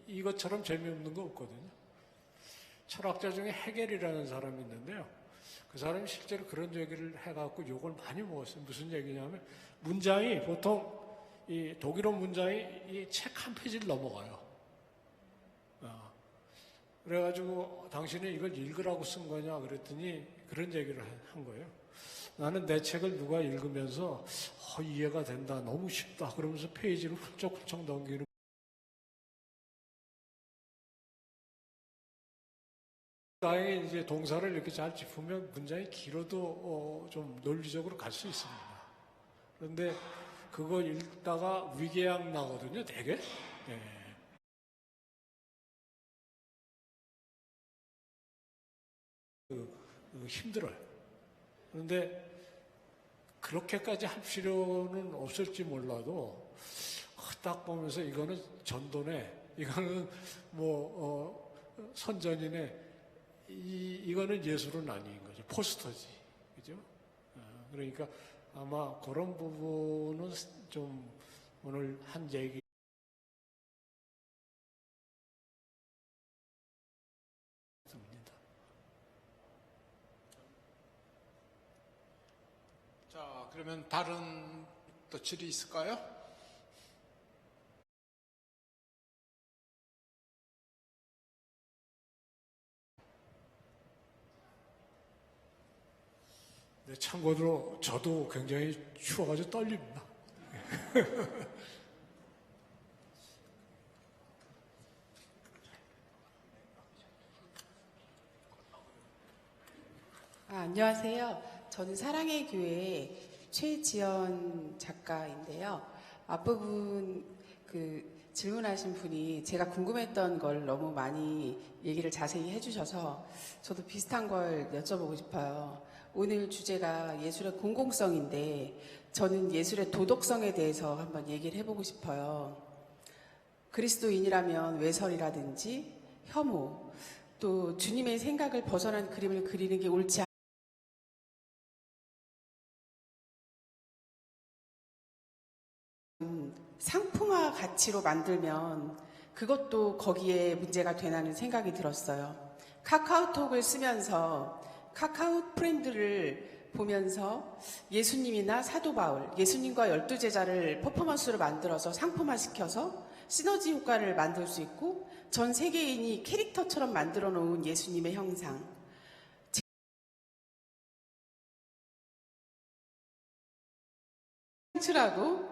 이것처럼 재미없는 거 없거든요. 철학자 중에 헤겔이라는 사람이 있는데요. 그 사람이 실제로 그런 얘기를 해갖고 욕을 많이 먹었어요. 무슨 얘기냐면 문장이 보통 이 독일어 문장이 이 책 한 페이지를 넘어가요. 그래가지고 당신이 이걸 읽으라고 쓴 거냐 그랬더니 그런 얘기를 한 거예요. 나는 내 책을 누가 읽으면서 이해가 된다 너무 쉽다 그러면서 페이지를 훌쩍훌쩍 넘기는 다행히 이제 동사를 이렇게 잘 짚으면 문장이 길어도 좀 논리적으로 갈 수 있습니다. 그런데 그거 읽다가 위궤양 나거든요, 되게. 힘들어요. 그런데 그렇게까지 할 필요는 없을지 몰라도 딱 보면서 이거는 전도네, 이거는 뭐 선전이네, 이거는 예술은 아닌 거죠. 포스터지, 그죠? 그러니까 아마 그런 부분은 좀 오늘 한 얘기. 자, 그러면 다른 또 질이 있을까요? 네, 참고로 저도 굉장히 추워가지고 떨립니다. 안녕하세요. 저는 사랑의 교회 최지연 작가인데요. 앞부분 질문하신 분이 제가 궁금했던 걸 너무 많이 얘기를 자세히 해주셔서 저도 비슷한 걸 여쭤보고 싶어요. 오늘 주제가 예술의 공공성인데 저는 예술의 도덕성에 대해서 한번 얘기를 해보고 싶어요. 그리스도인이라면 외설이라든지 혐오, 또 주님의 생각을 벗어난 그림을 그리는 게 옳지 상품화 가치로 만들면 그것도 거기에 문제가 되나는 생각이 들었어요. 카카오톡을 쓰면서 카카오 프렌드를 보면서 예수님이나 사도 바울, 예수님과 12제자를 퍼포먼스로 만들어서 상품화시켜서 시너지 효과를 만들 수 있고 전 세계인이 캐릭터처럼 만들어 놓은 예수님의 형상. 창출하고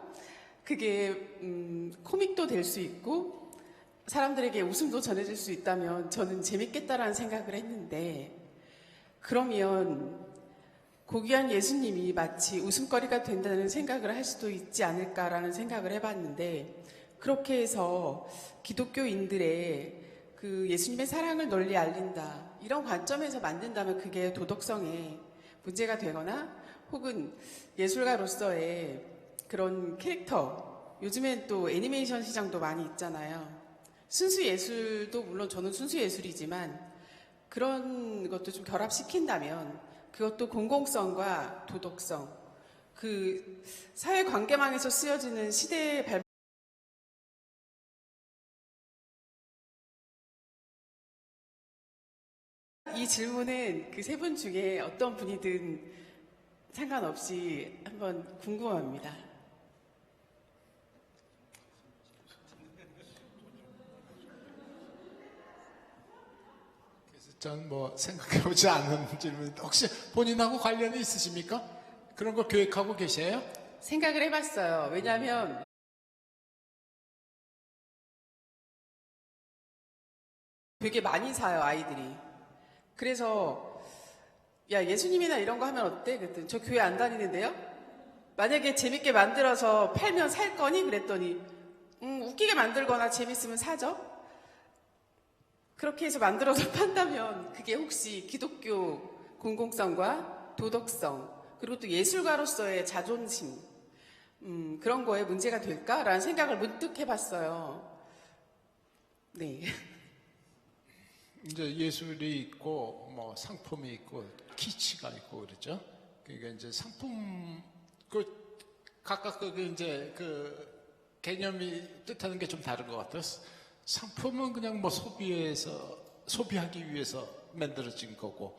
그게 코믹도 될 수 있고 사람들에게 웃음도 전해질 수 있다면 저는 재밌겠다라는 생각을 했는데 그러면 고귀한 예수님이 마치 웃음거리가 된다는 생각을 할 수도 있지 않을까라는 생각을 해봤는데 그렇게 해서 기독교인들의 그 예수님의 사랑을 널리 알린다 이런 관점에서 만든다면 그게 도덕성에 문제가 되거나 혹은 예술가로서의 그런 캐릭터 요즘엔 또 애니메이션 시장도 많이 있잖아요. 순수 예술도 물론 저는 순수 예술이지만 그런 것도 좀 결합시킨다면 그것도 공공성과 도덕성 그 사회관계망에서 쓰여지는 시대의 발 이 질문은 그 세 분 중에 어떤 분이든 상관없이 한번 궁금합니다. 전 뭐 생각해보지 않은 질문인데 혹시 본인하고 관련이 있으십니까? 그런 거 계획하고 계세요? 생각을 해봤어요. 왜냐하면 되게 많이 사요 아이들이. 그래서 야 예수님이나 이런 거 하면 어때? 그랬더니 저 교회 안 다니는데요? 만약에 재밌게 만들어서 팔면 살 거니? 그랬더니 웃기게 만들거나 재밌으면 사죠. 그렇게 해서 만들어서 판다면 그게 혹시 기독교 공공성과 도덕성 그리고 또 예술가로서의 자존심 그런 거에 문제가 될까라는 생각을 문득 해봤어요. 네. 이제 예술이 있고 뭐 상품이 있고 키치가 있고 그렇죠. 그러니까 이제 상품 그 각각 그 이제 그 개념이 뜻하는 게 좀 다른 것 같아요. 상품은 그냥 뭐 소비하기 위해서 만들어진 거고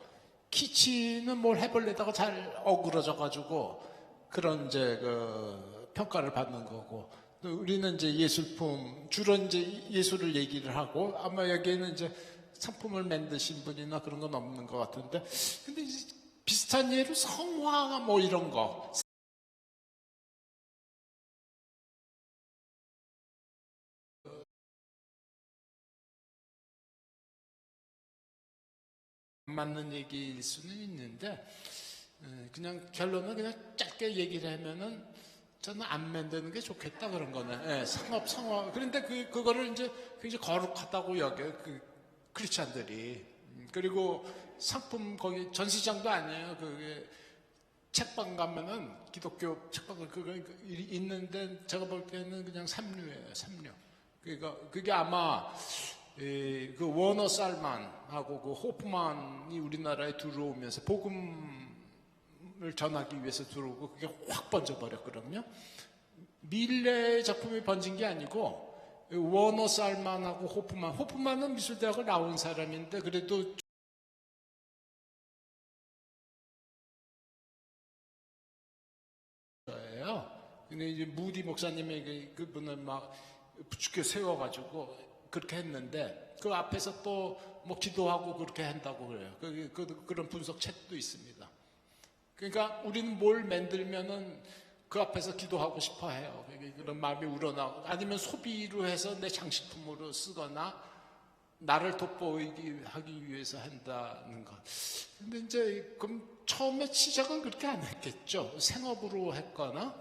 키치는 뭘 해보려다가 잘 어그러져 가지고 그런 이제 그 평가를 받는 거고 또 우리는 이제 예술품 주로 이제 예술을 얘기를 하고 아마 여기에는 이제 상품을 만드신 분이나 그런 건 없는 것 같은데 근데 이제 비슷한 예로 성화 뭐 이런 거 안 맞는 얘기일 수는 있는데 그냥 결론은 그냥 짧게 얘기를 하면은 저는 안 만드는 게 좋겠다 그런 거네. 성화 그런데 그거를 이제 굉장히 거룩하다고 여겨 그 크리스찬들이 그리고 상품 거기 전시장도 아니에요. 그게 책방 가면은 기독교 책방 그거 있는데 제가 볼 때는 그냥 삼류예요. 삼류. 그러니까 그게 아마 그 워너 살만하고 그 호프만이 우리나라에 들어오면서 복음을 전하기 위해서 들어오고 그게 확 번져버렸거든요. 밀레 작품이 번진 게 아니고 워너 살만하고 호프만은 미술대학을 나온 사람인데 그래도 근데 이제 무디 목사님이 그분을 막 부축해 세워가지고 그렇게 했는데 그 앞에서 또 뭐 기도하고 그렇게 한다고 그래요. 그런 분석 책도 있습니다. 그러니까 우리는 뭘 만들면은 그 앞에서 기도하고 싶어 해요. 그런 마음이 우러나고 아니면 소비로 해서 내 장식품으로 쓰거나 나를 돋보이기 하기 위해서 한다는 것. 근데 이제 그럼 처음에 시작은 그렇게 안 했겠죠. 생업으로 했거나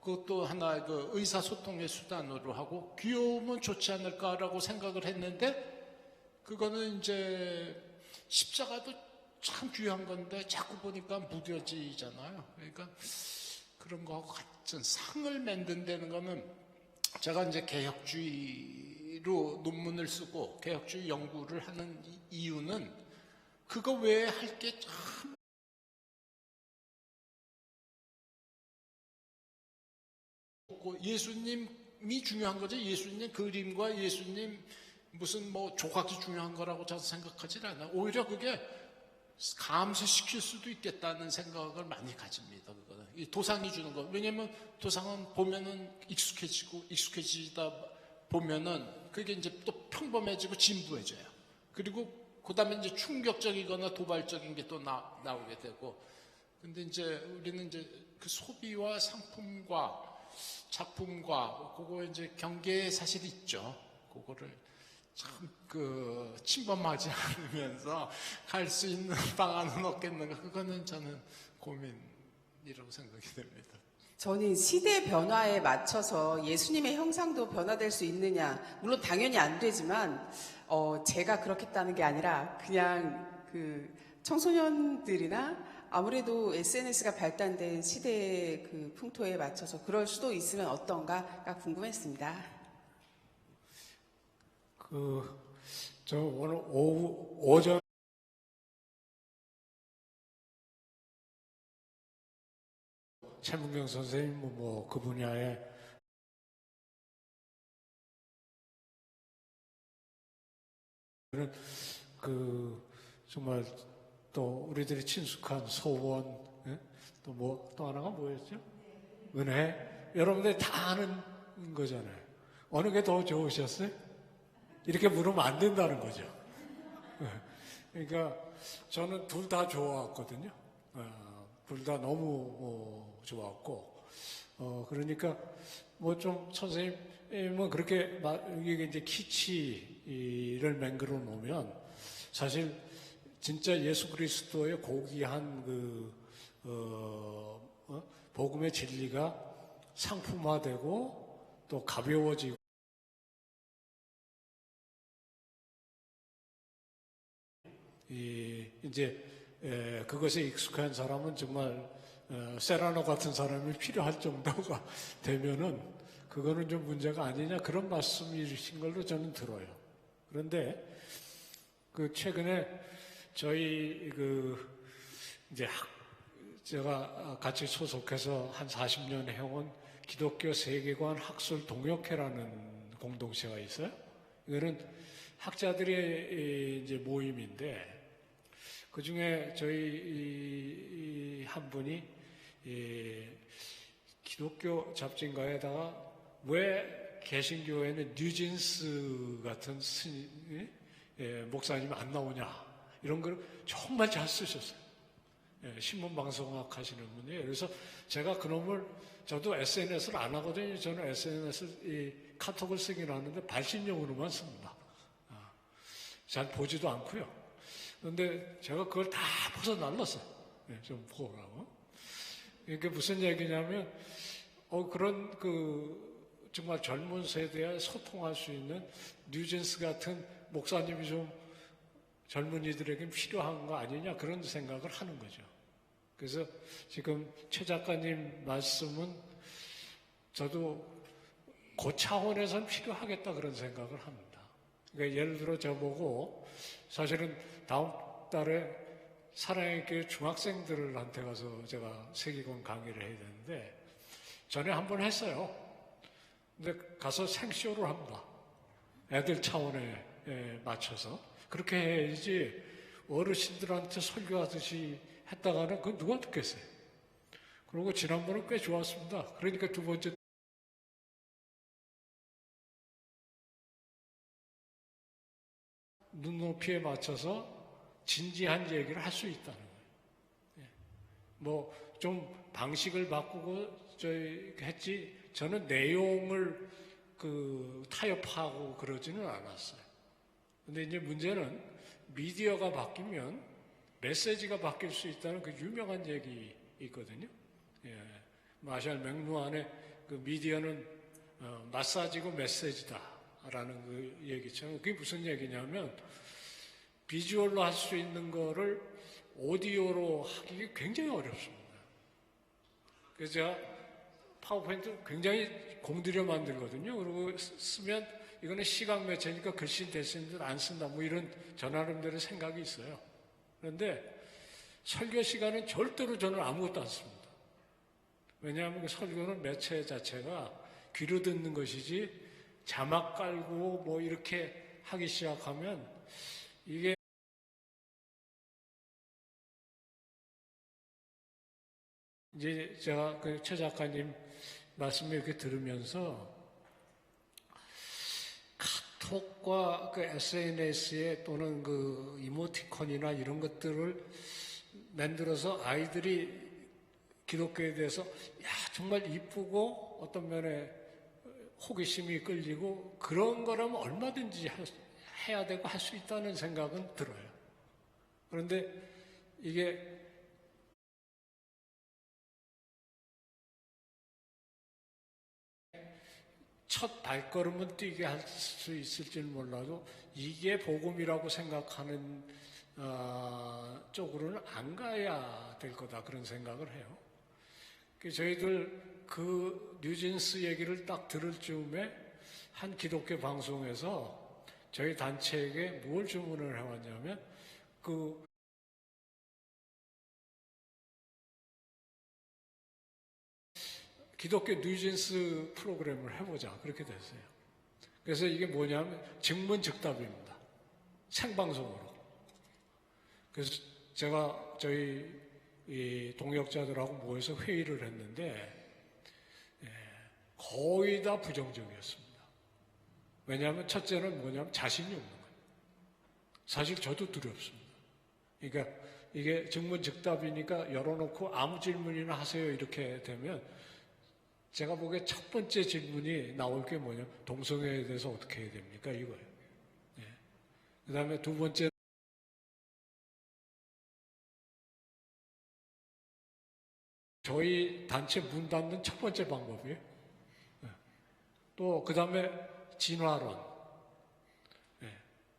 그것도 하나의 그 의사소통의 수단으로 하고 귀여우면 좋지 않을까라고 생각을 했는데 그거는 이제 십자가도 참 귀한 건데 자꾸 보니까 무뎌지잖아요. 그러니까 그런 거하고 같은 상을 만든다는 거는 제가 이제 개혁주의로 논문을 쓰고 개혁주의 연구를 하는 이유는 그거 외에 할 게 참 예수님 그림이 중요한 거지 예수님 그림과 예수님 무슨 뭐 조각이 중요한 거라고 저는 생각하지 않아요. 오히려 그게 감소시킬 수도 있겠다는 생각을 많이 가집니다. 그거는 이 도상이 주는 거. 왜냐면 도상은 보면은 익숙해지다 보면은 그게 이제 또 평범해지고 진부해져요. 그리고 그다음에 이제 충격적이거나 도발적인 게 또 나오게 되고. 근데 이제 우리는 이제 그 소비와 상품과 작품과 그거 이제 경계에 사실 있죠. 그거를 참 그 침범하지 않으면서 갈 수 있는 방안은 없겠는가? 그거는 저는 고민이라고 생각이 됩니다. 저는 시대 변화에 맞춰서 예수님의 형상도 변화될 수 있느냐, 물론 당연히 안 되지만 제가 그렇겠다는 게 아니라 그냥 그 청소년들이나 아무래도 SNS가 발달된 시대의 그 풍토에 맞춰서 그럴 수도 있으면 어떤가가 궁금했습니다. 저 오늘 오전 최문경 선생님 뭐 그 분야에 그 정말 또 우리들이 친숙한 소원, 예? 또 하나가 뭐였죠? 은혜. 여러분들이 다 아는 거잖아요. 어느 게 더 좋으셨어요? 이렇게 물으면 안 된다는 거죠. 그러니까 저는 둘 다 좋았거든요. 둘 다 너무 좋았고, 그러니까 뭐 좀 선생님은 그렇게 이게 이제 키치를 맹글어 놓으면 사실 진짜 예수 그리스도의 고귀한 복음의 진리가 상품화되고 또 가벼워지고 이제 그것에 익숙한 사람은 정말 세라노 같은 사람이 필요할 정도가 되면은 그거는 좀 문제가 아니냐 그런 말씀이신 걸로 저는 들어요. 그런데 그 최근에 저희 이제 제가 같이 소속해서 한 40년 해온 기독교 세계관 학술 동역회라는 공동체가 있어요. 이거는 학자들의 이제 모임인데 그 중에 저희 한 분이 기독교 잡지인가에다가 왜 개신교에는 뉴진스 같은 목사님이 안 나오냐 이런 걸 정말 잘 쓰셨어요. 신문 방송학 하시는 분이에요. 그래서 제가 그놈을 저도 SNS를 안 하거든요. 저는 SNS 카톡을 쓰긴 하는데 발신용으로만 씁니다. 잘 보지도 않고요. 그런데 제가 그걸 다 벗어날랐어요. 좀 보라고. 이게 무슨 얘기냐면, 그런 정말 젊은 세대와 소통할 수 있는 뉴진스 같은 목사님이 좀 젊은이들에게 필요한 거 아니냐 그런 생각을 하는 거죠. 그래서 지금 최 작가님 말씀은 저도 그 차원에서는 필요하겠다 그런 생각을 합니다. 그러니까 예를 들어 저보고 사실은 다음 달에 사랑의 교회 중학생들한테 가서 제가 세계관 강의를 해야 되는데 전에 한 번 했어요. 근데 가서 생쇼를 합니다. 애들 차원에 맞춰서. 그렇게 해야지 어르신들한테 설교하듯이 했다가는 그건 누가 듣겠어요. 그리고 지난번은 꽤 좋았습니다. 그러니까 두 번째 눈높이에 맞춰서 진지한 얘기를 할 수 있다는 거예요. 뭐 좀 방식을 바꾸고 했지 저는 내용을 타협하고 그러지는 않았어요. 근데 이제 문제는 미디어가 바뀌면 메시지가 바뀔 수 있다는 그 유명한 얘기 있거든요. 마샬 맥루한의 그 미디어는 마사지고 메시지다라는 그 얘기처럼 그게 무슨 얘기냐면 비주얼로 할 수 있는 거를 오디오로 하기 굉장히 어렵습니다. 그래서 제가 파워포인트 굉장히 공들여 만들거든요. 그리고 쓰면 이거는 시각 매체니까 글씨 대신들 안 쓴다 뭐 이런 저 나름대로 생각이 있어요. 그런데 설교 시간은 절대로 저는 아무것도 안 씁니다. 왜냐하면 그 설교는 매체 자체가 귀로 듣는 것이지 자막 깔고 뭐 이렇게 하기 시작하면 이게 이제 제가 그 최 작가님 말씀을 이렇게 들으면서 카톡과 그 SNS에 또는 그 이모티콘이나 이런 것들을 만들어서 아이들이 기독교에 대해서 야 정말 이쁘고 어떤 면에 호기심이 끌리고 그런 거라면 얼마든지 해야 되고 할 수 있다는 생각은 들어요. 그런데 이게 첫 발걸음은 뛰게 할 수 있을지는 몰라도 이게 복음이라고 생각하는 쪽으로는 안 가야 될 거다 그런 생각을 해요. 저희들 그 뉴진스 얘기를 딱 들을 즈음에 한 기독교 방송에서 저희 단체에게 뭘 주문을 해왔냐면 그 기독교 뉴진스 프로그램을 해보자 그렇게 됐어요. 그래서 이게 뭐냐면 증문즉답입니다. 생방송으로. 그래서 제가 저희 이 동역자들하고 모여서 회의를 했는데 거의 다 부정적이었습니다. 왜냐하면 첫째는 뭐냐면 자신이 없는 거예요. 사실 저도 두렵습니다. 그러니까 이게 증문즉답이니까 열어놓고 아무 질문이나 하세요 이렇게 되면 제가 보기에 첫 번째 질문이 나올 게 뭐냐면 동성애에 대해서 어떻게 해야 됩니까 이거예요. 그 다음에 두 번째 저희 단체 문 닫는 첫 번째 방법이에요. 또 그 다음에 진화론.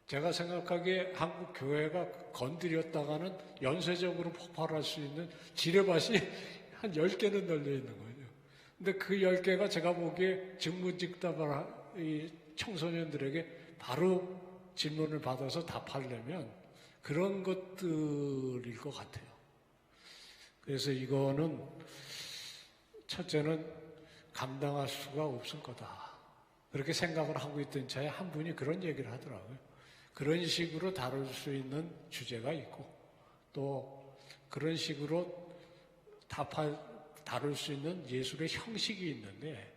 제가 생각하기에 한국 교회가 건드렸다가는 연쇄적으로 폭발할 수 있는 지뢰밭이 한 10개는 널려 있는 거예요. 근데 그 10개가 제가 보기에 증문즉답을 이 청소년들에게 바로 질문을 받아서 답하려면 그런 것들일 것 같아요. 그래서 이거는 첫째는 감당할 수가 없을 거다. 그렇게 생각을 하고 있던 차에 한 분이 그런 얘기를 하더라고요. 그런 식으로 다룰 수 있는 주제가 있고 또 그런 식으로 다룰 수 있는 예술의 형식이 있는데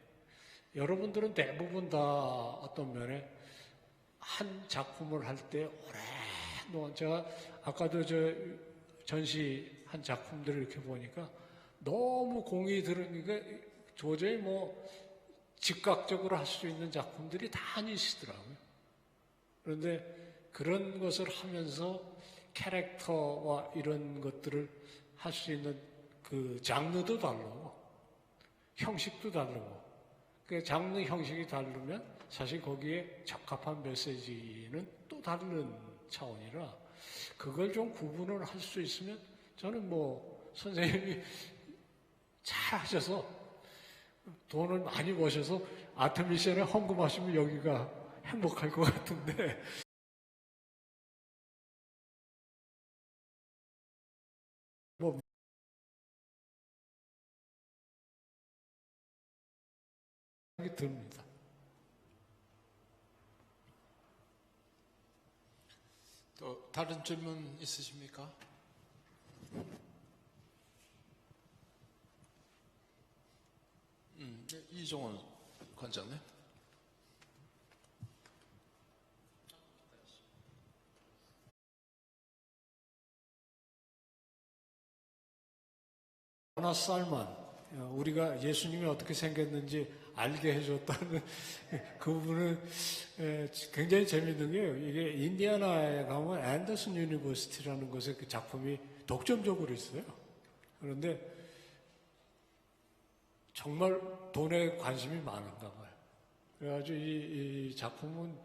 여러분들은 대부분 다 어떤 면에 한 작품을 할 때 오랫동안 제가 아까도 저 전시한 작품들을 이렇게 보니까 너무 공이 들으니까 도저히 뭐 즉각적으로 할 수 있는 작품들이 다 아니시더라고요. 그런데 그런 것을 하면서 캐릭터와 이런 것들을 할 수 있는 그 장르도 다르고 형식도 다르고 그 장르 형식이 다르면 사실 거기에 적합한 메시지는 또 다른 차원이라 그걸 좀 구분을 할 수 있으면 저는 뭐 선생님이 잘 하셔서 돈을 많이 버셔서 아트미션에 헌금하시면 여기가 행복할 것 같은데 뭐 생각이 듭니다. 또 다른 질문 있으십니까? 네, 이종원 관장님. 요나 살만 우리가 예수님이 어떻게 생겼는지 알게 해줬다는 그 부분은 굉장히 재밌는 게요. 이게 인디애나에 가면 앤더슨 유니버시티라는 곳에 그 작품이 독점적으로 있어요. 그런데 정말 돈에 관심이 많은가 봐요. 그래가지고 이 작품은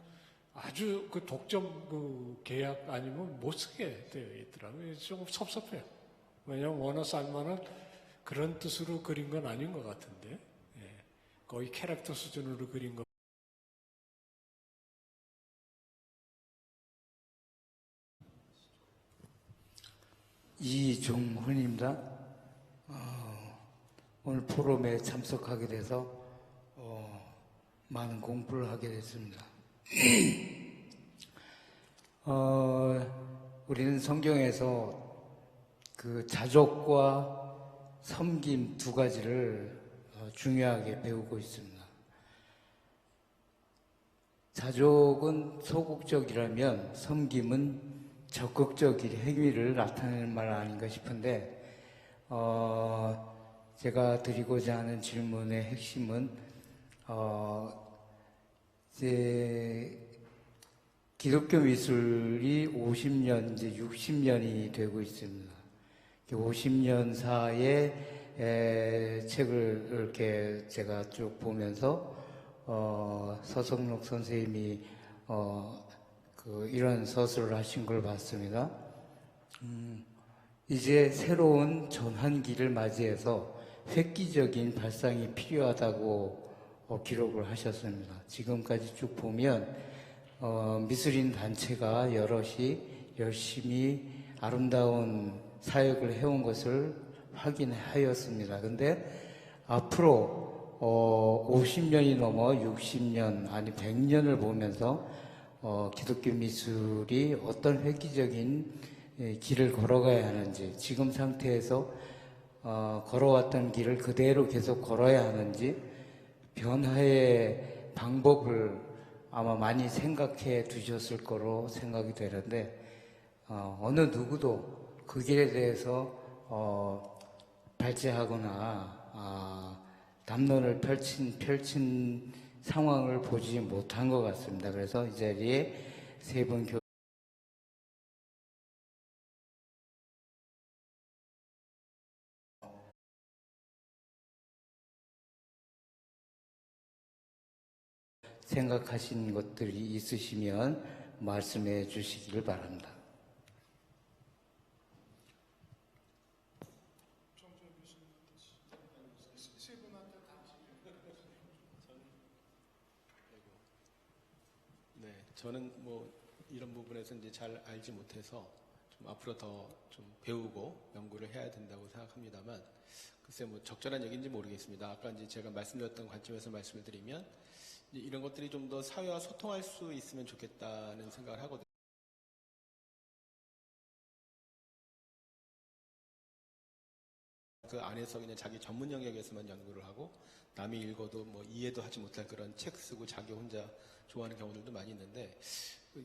아주 그 독점 그 계약 아니면 못 쓰게 되어 있더라고요. 조금 섭섭해요. 왜냐하면 워너 살만은 그런 뜻으로 그린 건 아닌 것 같은데, 거의 캐릭터 수준으로 그린 거. 이종훈입니다. 오늘 포럼에 참석하게 돼서 많은 공부를 하게 됐습니다. 우리는 성경에서 그 자족과 섬김 두 가지를 중요하게 배우고 있습니다. 자족은 소극적이라면 섬김은 적극적인 행위를 나타내는 말 아닌가 싶은데, 제가 드리고자 하는 질문의 핵심은 이제 기독교 미술이 50년, 이제 60년이 되고 있습니다. 50년사의 책을 이렇게 제가 쭉 보면서 서성록 선생님이 이런 서술을 하신 걸 봤습니다. 이제 새로운 전환기를 맞이해서 획기적인 발상이 필요하다고 기록을 하셨습니다. 지금까지 쭉 보면 미술인 단체가 여럿이 열심히 아름다운 사역을 해온 것을 확인하였습니다. 근데 앞으로 50년이 넘어 60년 아니 100년을 보면서 기독교 미술이 어떤 획기적인 길을 걸어가야 하는지, 지금 상태에서 걸어왔던 길을 그대로 계속 걸어야 하는지 변화의 방법을 아마 많이 생각해 두셨을 거로 생각이 되는데, 어느 누구도 그 길에 대해서 발제하거나 담론을 펼친 상황을 보지 못한 것 같습니다. 그래서 이 자리에 세 분 생각하신 것들이 있으시면 말씀해 주시기를 바랍니다. 네, 저는 뭐 이런 부분에서 이제 잘 알지 못해서 좀 앞으로 더 좀 배우고 연구를 해야 된다고 생각합니다만, 글쎄 뭐 적절한 얘기인지 모르겠습니다. 아까 이제 제가 말씀드렸던 관점에서 말씀을 드리면 이런 것들이 좀 더 사회와 소통할 수 있으면 좋겠다는 생각을 하거든요. 그 안에서 그냥 자기 전문 영역에서만 연구를 하고 남이 읽어도 뭐 이해도 하지 못할 그런 책 쓰고 자기 혼자 좋아하는 경우들도 많이 있는데,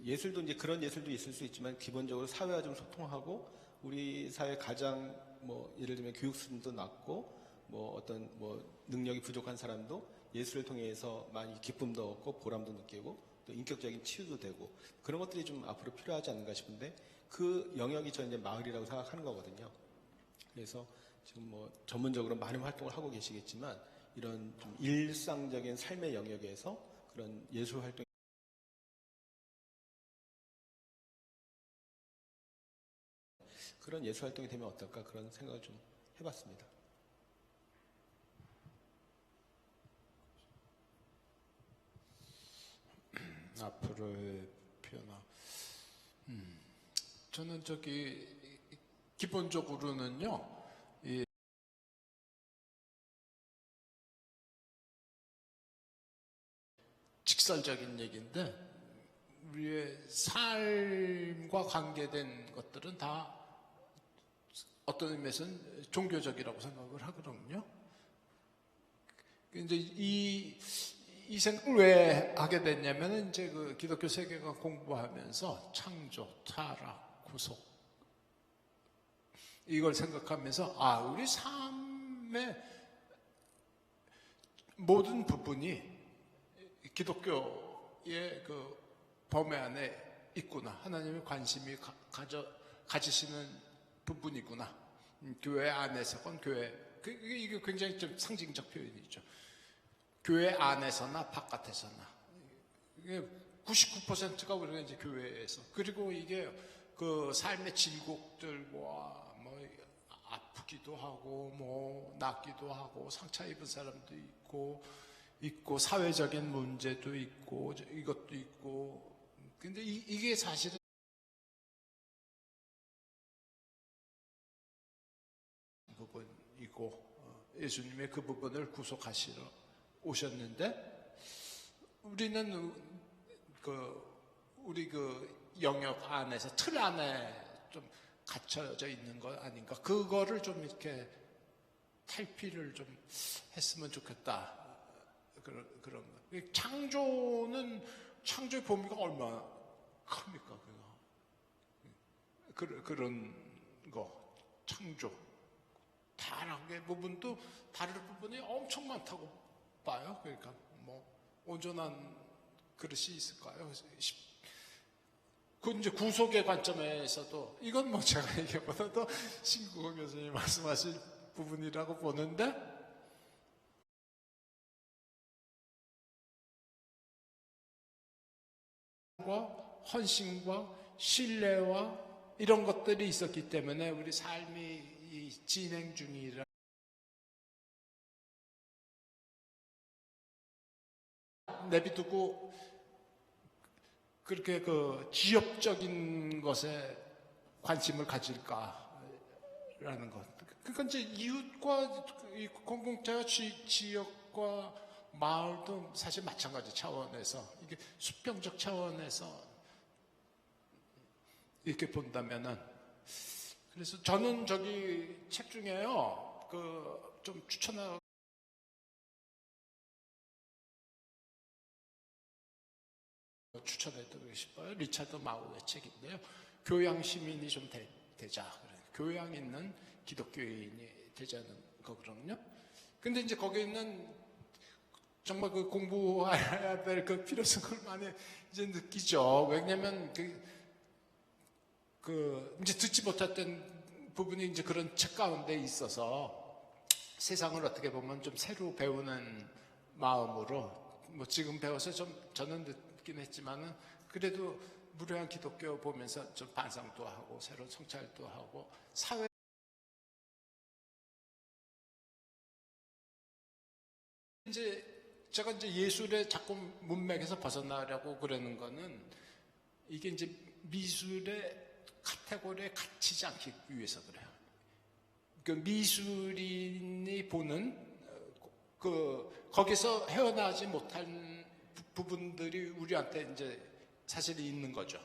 예술도 이제 그런 예술도 있을 수 있지만 기본적으로 사회와 좀 소통하고 우리 사회 가장 뭐 예를 들면 교육 수준도 낮고 뭐 어떤 뭐 능력이 부족한 사람도 예술을 통해서 많이 기쁨도 얻고 보람도 느끼고 또 인격적인 치유도 되고 그런 것들이 좀 앞으로 필요하지 않는가 싶은데, 그 영역이 저는 이제 마을이라고 생각하는 거거든요. 그래서 지금 뭐 전문적으로 많은 활동을 하고 계시겠지만 이런 좀 일상적인 삶의 영역에서 그런 예술 활동 그런 예술 활동이 되면 어떨까 그런 생각을 좀 해봤습니다. 앞으로의 변화. 저는 기본적으로는요, 직설적인 얘기인데, 우리의 삶과 관계된 것들은 다 어떤 의미에서는 종교적이라고 생각을 하거든요. 이제 이 생각을 왜 하게 됐냐면은 이제 그 기독교 세계관 공부하면서 창조, 타락, 구속 이걸 생각하면서 우리 삶의 모든 부분이 기독교의 그 범위 안에 있구나. 하나님의 관심이 가지시는 부분이구나. 교회 안에서건 이게 굉장히 좀 상징적 표현이죠. 교회 안에서나 바깥에서나. 이게 99%가 우리가 이제 교회에서. 그리고 이게 그 삶의 질곡들과 뭐 아프기도 하고 뭐 낫기도 하고 상처 입은 사람도 있고 사회적인 문제도 있고 이것도 있고. 근데 이게 사실은 부분이고 예수님의 그 부분을 구속하시러 오셨는데 우리는 우리 영역 안에서 틀 안에 좀 갇혀져 있는 거 아닌가? 그거를 좀 이렇게 탈피를 좀 했으면 좋겠다. 그런 거. 창조의 범위가 얼마나 큽니까? 그런 거 창조 다양하게 부분도 다를 부분이 엄청 많다고 봐요. 그러니까 뭐 온전한 그릇이 있을까요? 그 이제 구속의 관점에서도 이건 뭐 제가 얘기보다도 신국호 교수님 말씀하신 부분이라고 보는데 헌신과 신뢰와 이런 것들이 있었기 때문에 우리 삶이 진행 중이라 내비두고 그렇게 지역적인 것에 관심을 가질까라는 것. 그러니까 이제 이웃과 공동체와 지역과 마을도 사실 마찬가지 차원에서 이게 수평적 차원에서 이렇게 본다면은 그래서 저는 저기 책 중에요 좀 추천하고 추천해드리고 싶어요. 리차드 마우의 책인데요. 교양 시민이 좀 되자. 교양 있는 기독교인이 되자는 거거든요. 근데 이제 거기 있는 정말 공부해야 될 필요성을 많이 이제 느끼죠. 왜냐면 이제 듣지 못했던 부분이 이제 그런 책 가운데 있어서 세상을 어떻게 보면 좀 새로 배우는 마음으로 뭐 지금 배워서 좀 저는 듣긴 했지만은 그래도 무료한 기독교 보면서 좀 반성도 하고 새로운 성찰도 하고 사회 제가 이제 예술의 자꾸 문맥에서 벗어나려고 그러는 거는 이게 이제 미술의 카테고리에 갇히지 않기 위해서 그래요. 그 미술인이 보는 거기서 헤어나지 못한 부분들이 우리한테 이제 사실 있는 거죠.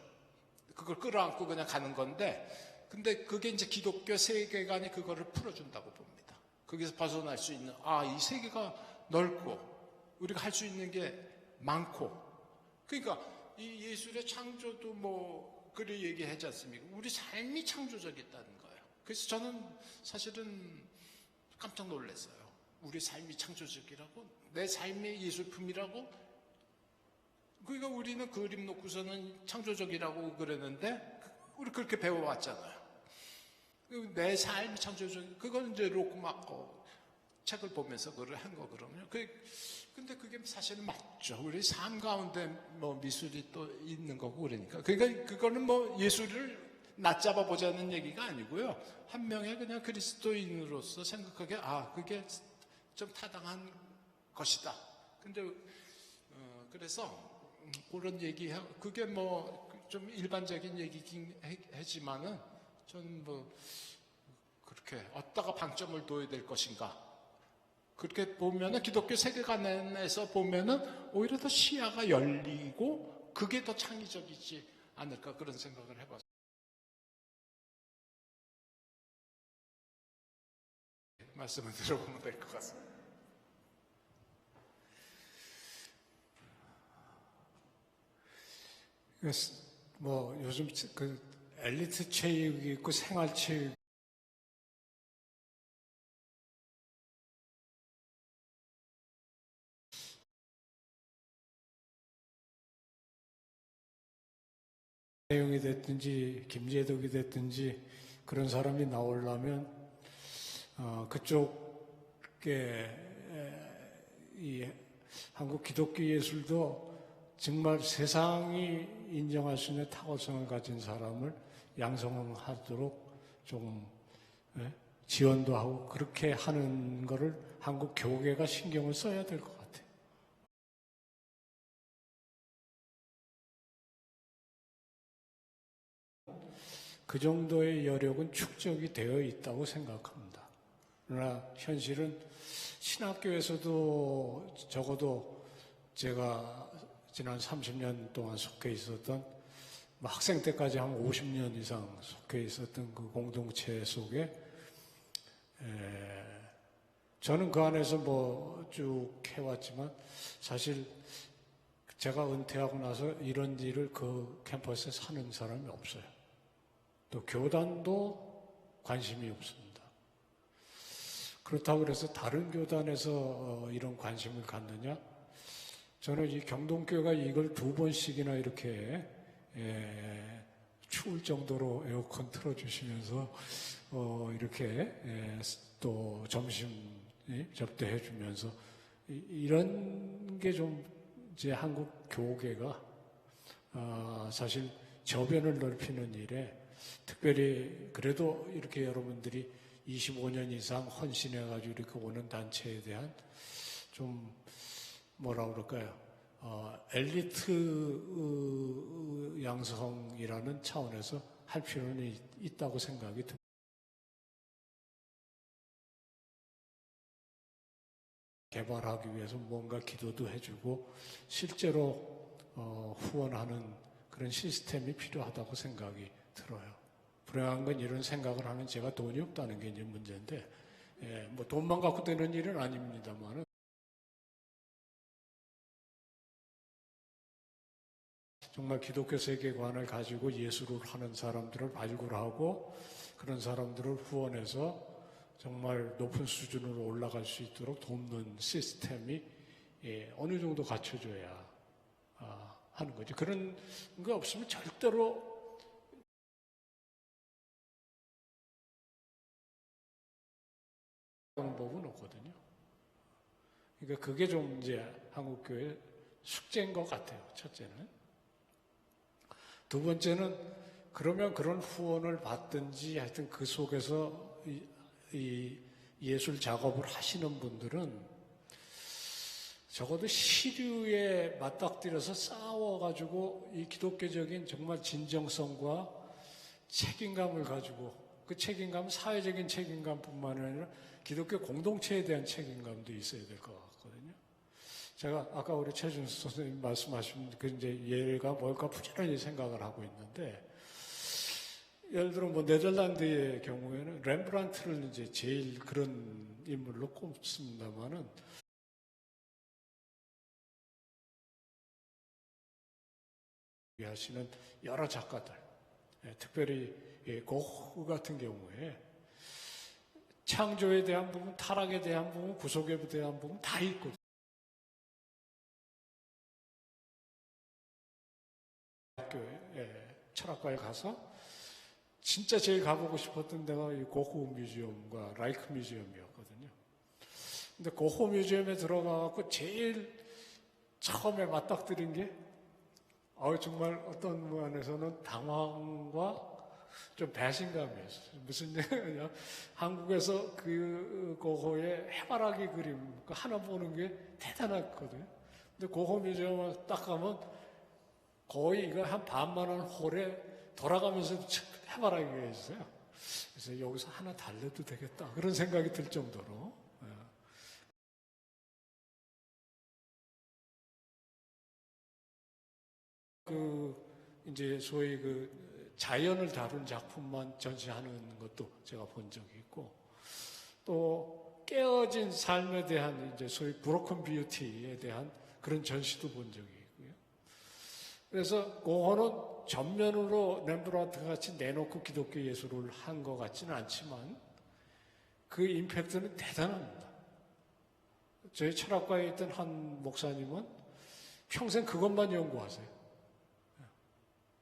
그걸 끌어안고 그냥 가는 건데, 근데 그게 이제 기독교 세계관이 그거를 풀어준다고 봅니다. 거기서 벗어날 수 있는, 이 세계가 넓고, 우리가 할 수 있는 게 많고, 그러니까 이 예술의 창조도 그래 얘기하지 않습니까? 우리 삶이 창조적이었다는 거예요. 그래서 저는 사실은 깜짝 놀랐어요. 우리 삶이 창조적이라고? 내 삶의 예술품이라고? 그러니까 우리는 그림 놓고서는 창조적이라고 그랬는데 우리 그렇게 배워왔잖아요. 내 삶이 창조적, 그건 이제 로크마커 책을 보면서 그걸 한 거거든요. 근데 그게 사실은 맞죠. 우리 삶 가운데 미술이 또 있는 거고 그러니까. 그러니까 그거는 예술을 낮잡아 보자는 얘기가 아니고요. 한 명의 그냥 그리스도인으로서 생각하기에 그게 좀 타당한 것이다. 근데 그래서 그런 그게 좀 일반적인 얘기긴 하지만은 저는 그렇게 어디다가 방점을 둬야 될 것인가. 그렇게 보면은 기독교 세계관에서 보면은 오히려 더 시야가 열리고 그게 더 창의적이지 않을까 그런 생각을 해봤어요. 말씀을 들어보면 될 것 같습니다. 요즘 엘리트 체육이 있고 생활 체육 내용이 됐든지 김재덕이 됐든지 그런 사람이 나오려면 그쪽에 이 한국 기독교 예술도 정말 세상이 인정할 수 있는 탁월성을 가진 사람을 양성하도록 좀 지원도 하고 그렇게 하는 거를 한국 교계가 신경을 써야 될 것 같아요. 그 정도의 여력은 축적이 되어 있다고 생각합니다. 그러나 현실은 신학교에서도 적어도 제가 지난 30년 동안 속해 있었던 뭐 학생 때까지 한 50년 이상 속해 있었던 그 공동체 속에 저는 그 안에서 뭐 쭉 해왔지만 사실 제가 은퇴하고 나서 이런 일을 그 캠퍼스에 하는 사람이 없어요. 또 교단도 관심이 없습니다. 그렇다고 해서 다른 교단에서 이런 관심을 갖느냐? 저는 이 경동교회가 이걸 2번씩이나 이렇게 추울 정도로 에어컨 틀어주시면서 이렇게 또 점심 접대해 주면서 이런 게 좀 이제 한국 교계가 사실 저변을 넓히는 일에 특별히 그래도 이렇게 여러분들이 25년 이상 헌신해가지고 이렇게 오는 단체에 대한 좀 뭐라 그럴까요? 엘리트 양성이라는 차원에서 할 필요는 있다고 생각이 듭니다. 개발하기 위해서 뭔가 기도도 해주고 실제로 후원하는 그런 시스템이 필요하다고 생각이 들어요. 불행한 건 이런 생각을 하면 제가 돈이 없다는 게 이제 문제인데, 뭐 돈만 갖고 되는 일은 아닙니다만은 정말 기독교 세계관을 가지고 예술을 하는 사람들을 발굴하고 그런 사람들을 후원해서 정말 높은 수준으로 올라갈 수 있도록 돕는 시스템이 어느 정도 갖춰져야 하는 거죠. 그런 거 없으면 절대로 방법은 없거든요. 그러니까 그게 좀 이제 한국교회 숙제인 것 같아요. 첫째는. 두 번째는 그러면 그런 후원을 받든지 하여튼 그 속에서 이 예술 작업을 하시는 분들은 적어도 시류에 맞닥뜨려서 싸워가지고 이 기독교적인 정말 진정성과 책임감을 가지고 그 책임감은 사회적인 책임감뿐만 아니라 기독교 공동체에 대한 책임감도 있어야 될 것 같거든요. 제가 아까 우리 최준수 선생님 말씀하신 그 이제 예가 뭘까 부지런히 생각을 하고 있는데 예를 들어 뭐 네덜란드의 경우에는 렘브란트를 이제 제일 그런 인물로 꼽습니다만은 하시는 여러 작가들, 특별히 고흐 같은 경우에 창조에 대한 부분, 타락에 대한 부분, 구속에 대한 부분 다 있거든요. 학교에 철학과에 가서 진짜 제일 가보고 싶었던 데가 이 고흐 뮤지엄과 라이크 뮤지엄이었거든요. 근데 고흐 뮤지엄에 들어가서 제일 처음에 맞닥뜨린 게 정말 어떤 면에서는 당황과 좀 배신감이었어요. 무슨 얘기냐? 한국에서 그 고흐의 해바라기 그림 하나 보는 게 대단했거든요. 근데 고흐 뮤지엄에 딱 가면 거의 이거 한 반만 원 홀에 돌아가면서 해바라기가 있어요. 그래서 여기서 하나 달래도 되겠다 그런 생각이 들 정도로. 이제 소위 자연을 다룬 작품만 전시하는 것도 제가 본 적이 있고, 또 깨어진 삶에 대한 이제 소위 브로큰 뷰티에 대한 그런 전시도 본 적이 있고요. 그래서 고흐는 전면으로 렘브란트 같이 내놓고 기독교 예술을 한 것 같지는 않지만 그 임팩트는 대단합니다. 저희 철학과에 있던 한 목사님은 평생 그것만 연구하세요.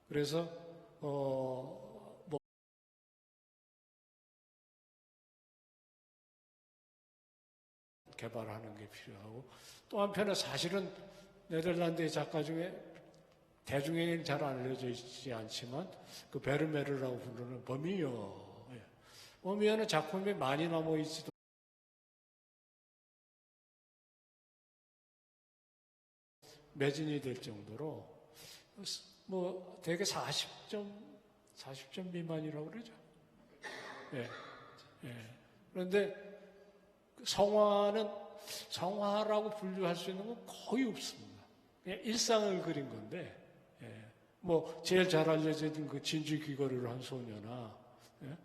그래서 개발하는 게 필요하고, 또 한편에 사실은 네덜란드의 작가 중에 대중에게는 잘 알려져 있지 않지만 그 베르메르라고 부르는 버미어. 버미어는 작품이 많이 남아 있지도 매진이 될 정도로 뭐 되게 40점 미만이라고 그러죠. 그런데 성화라고 분류할 수 있는 건 거의 없습니다. 그냥 일상을 그린 건데, 예. 뭐 제일 잘 알려진 그 진주 귀걸이를 한 소녀나, 예.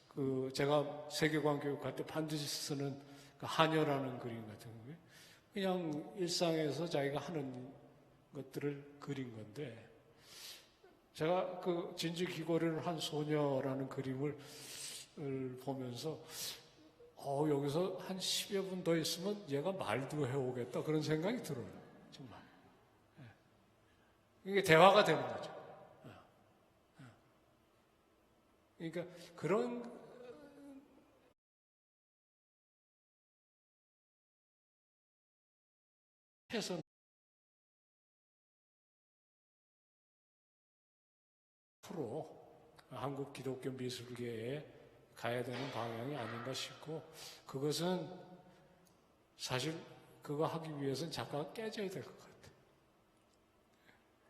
그 제가 세계관 교육할 때 반드시 쓰는 그 하녀라는 그림 같은 거, 그냥 일상에서 자기가 하는 것들을 그린 건데, 제가 그 진주 귀걸이를 한 소녀라는 그림을 보면서 여기서 한 10여 분 더 있으면 얘가 말도 해오겠다 그런 생각이 들어요. 정말. 이게 대화가 되는 거죠. 그러니까 그런 해서 앞으로 한국 기독교 미술계에 가야 되는 방향이 아닌가 싶고, 그것은 사실 그거 하기 위해서는 작가가 깨져야 될 것 같아요.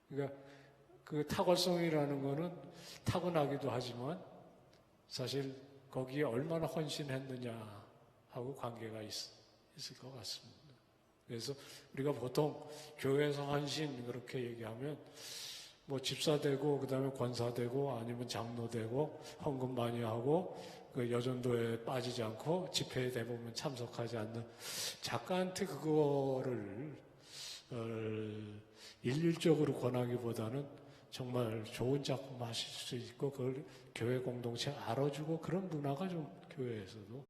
그러니까 그 탁월성이라는 거는 타고나기도 하지만 사실 거기에 얼마나 헌신했느냐 하고 관계가 있을 것 같습니다. 그래서 우리가 보통 교회에서 헌신 그렇게 얘기하면 뭐 집사 되고 그다음에 권사 되고 아니면 장로 되고 헌금 많이 하고 그 여전도에 빠지지 않고 집회에 대부분 참석하지 않는 작가한테 그거를 일률적으로 권하기보다는 정말 좋은 작품 하실 수 있고 그걸 교회 공동체 알아주고 그런 문화가 좀 교회에서도.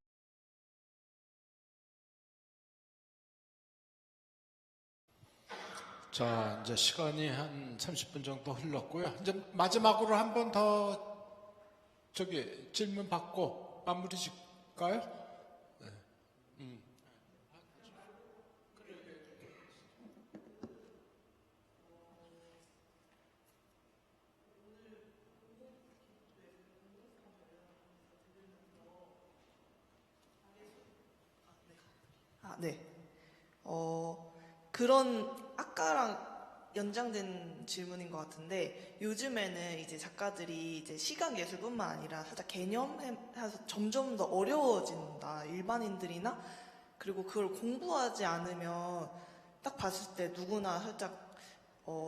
자, 이제 시간이 한 30분 정도 흘렀고요. 이제 마지막으로 한 번 더 질문 받고 마무리 짓까요? 네. 네. 그런 아까랑 연장된 질문인 것 같은데, 요즘에는 이제 작가들이 이제 시각 예술뿐만 아니라 살짝 개념해서 점점 더 어려워진다. 일반인들이나 그리고 그걸 공부하지 않으면 딱 봤을 때 누구나 살짝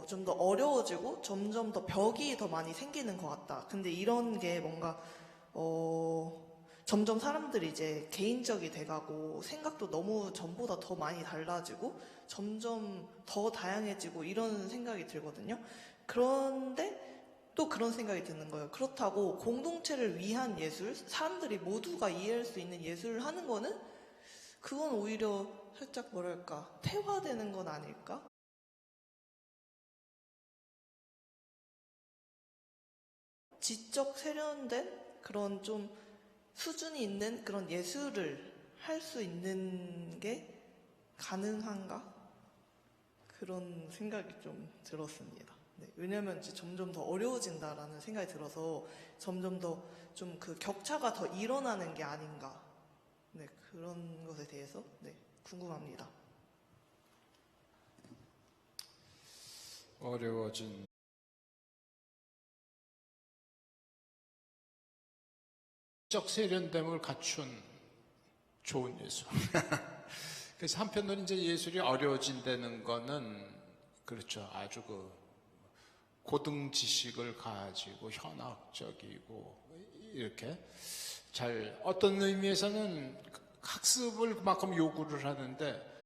좀 더 어려워지고 점점 더 벽이 더 많이 생기는 것 같다. 근데 이런 게 뭔가 점점 사람들이 이제 개인적이 돼가고 생각도 너무 전보다 더 많이 달라지고 점점 더 다양해지고 이런 생각이 들거든요. 그런데 또 그런 생각이 드는 거예요. 그렇다고 공동체를 위한 예술, 사람들이 모두가 이해할 수 있는 예술을 하는 거는 그건 오히려 살짝 뭐랄까 퇴화되는 건 아닐까? 지적 세련된 그런 좀 수준이 있는 그런 예술을 할 수 있는 게 가능한가? 그런 생각이 좀 들었습니다. 네, 왜냐면 이제 점점 더 어려워진다라는 생각이 들어서 점점 더 좀 그 격차가 더 일어나는 게 아닌가. 네, 그런 것에 대해서 궁금합니다. 어려워진 적 세련됨을 갖춘 좋은 예술. 그래서 한편으로는 이제 예술이 어려워진다는 거는 그렇죠. 아주 그 고등 지식을 가지고 현학적이고 이렇게 잘 어떤 의미에서는 학습을 그만큼 요구를 하는데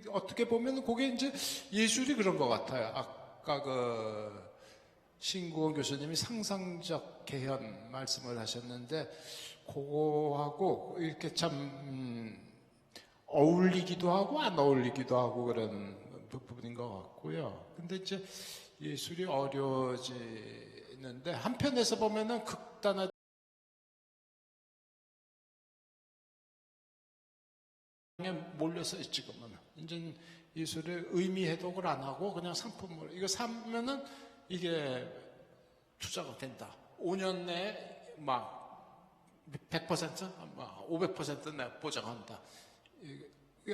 어떻게 보면 그게 이제 예술이 그런 것 같아요. 아까 그 신구원 교수님이 상상적 개현 말씀을 하셨는데 그거하고 이렇게 참 어울리기도 하고 안 어울리기도 하고 그런 부분인 것 같고요. 근데 이제 예술이 어려워지는데 한편에서 보면은 극단화 몰려서 지금은 이제 예술의 의미 해독을 안 하고 그냥 상품을 이거 사면은 이게 투자가 된다. 5년 내에 막 100%, 막 500% 내 보장한다.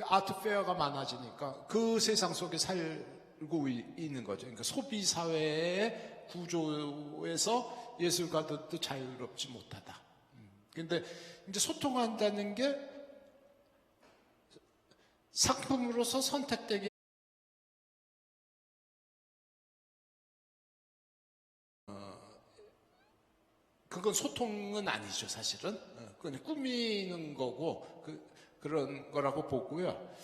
아트 페어가 많아지니까 그 세상 속에 살고 있는 거죠. 그러니까 소비 사회의 구조에서 예술가들도 자유롭지 못하다. 근데 이제 소통한다는 게 상품으로서 선택되기 그건 소통은 아니죠, 사실은. 그건 꾸미는 거고 그런 거라고 보고요.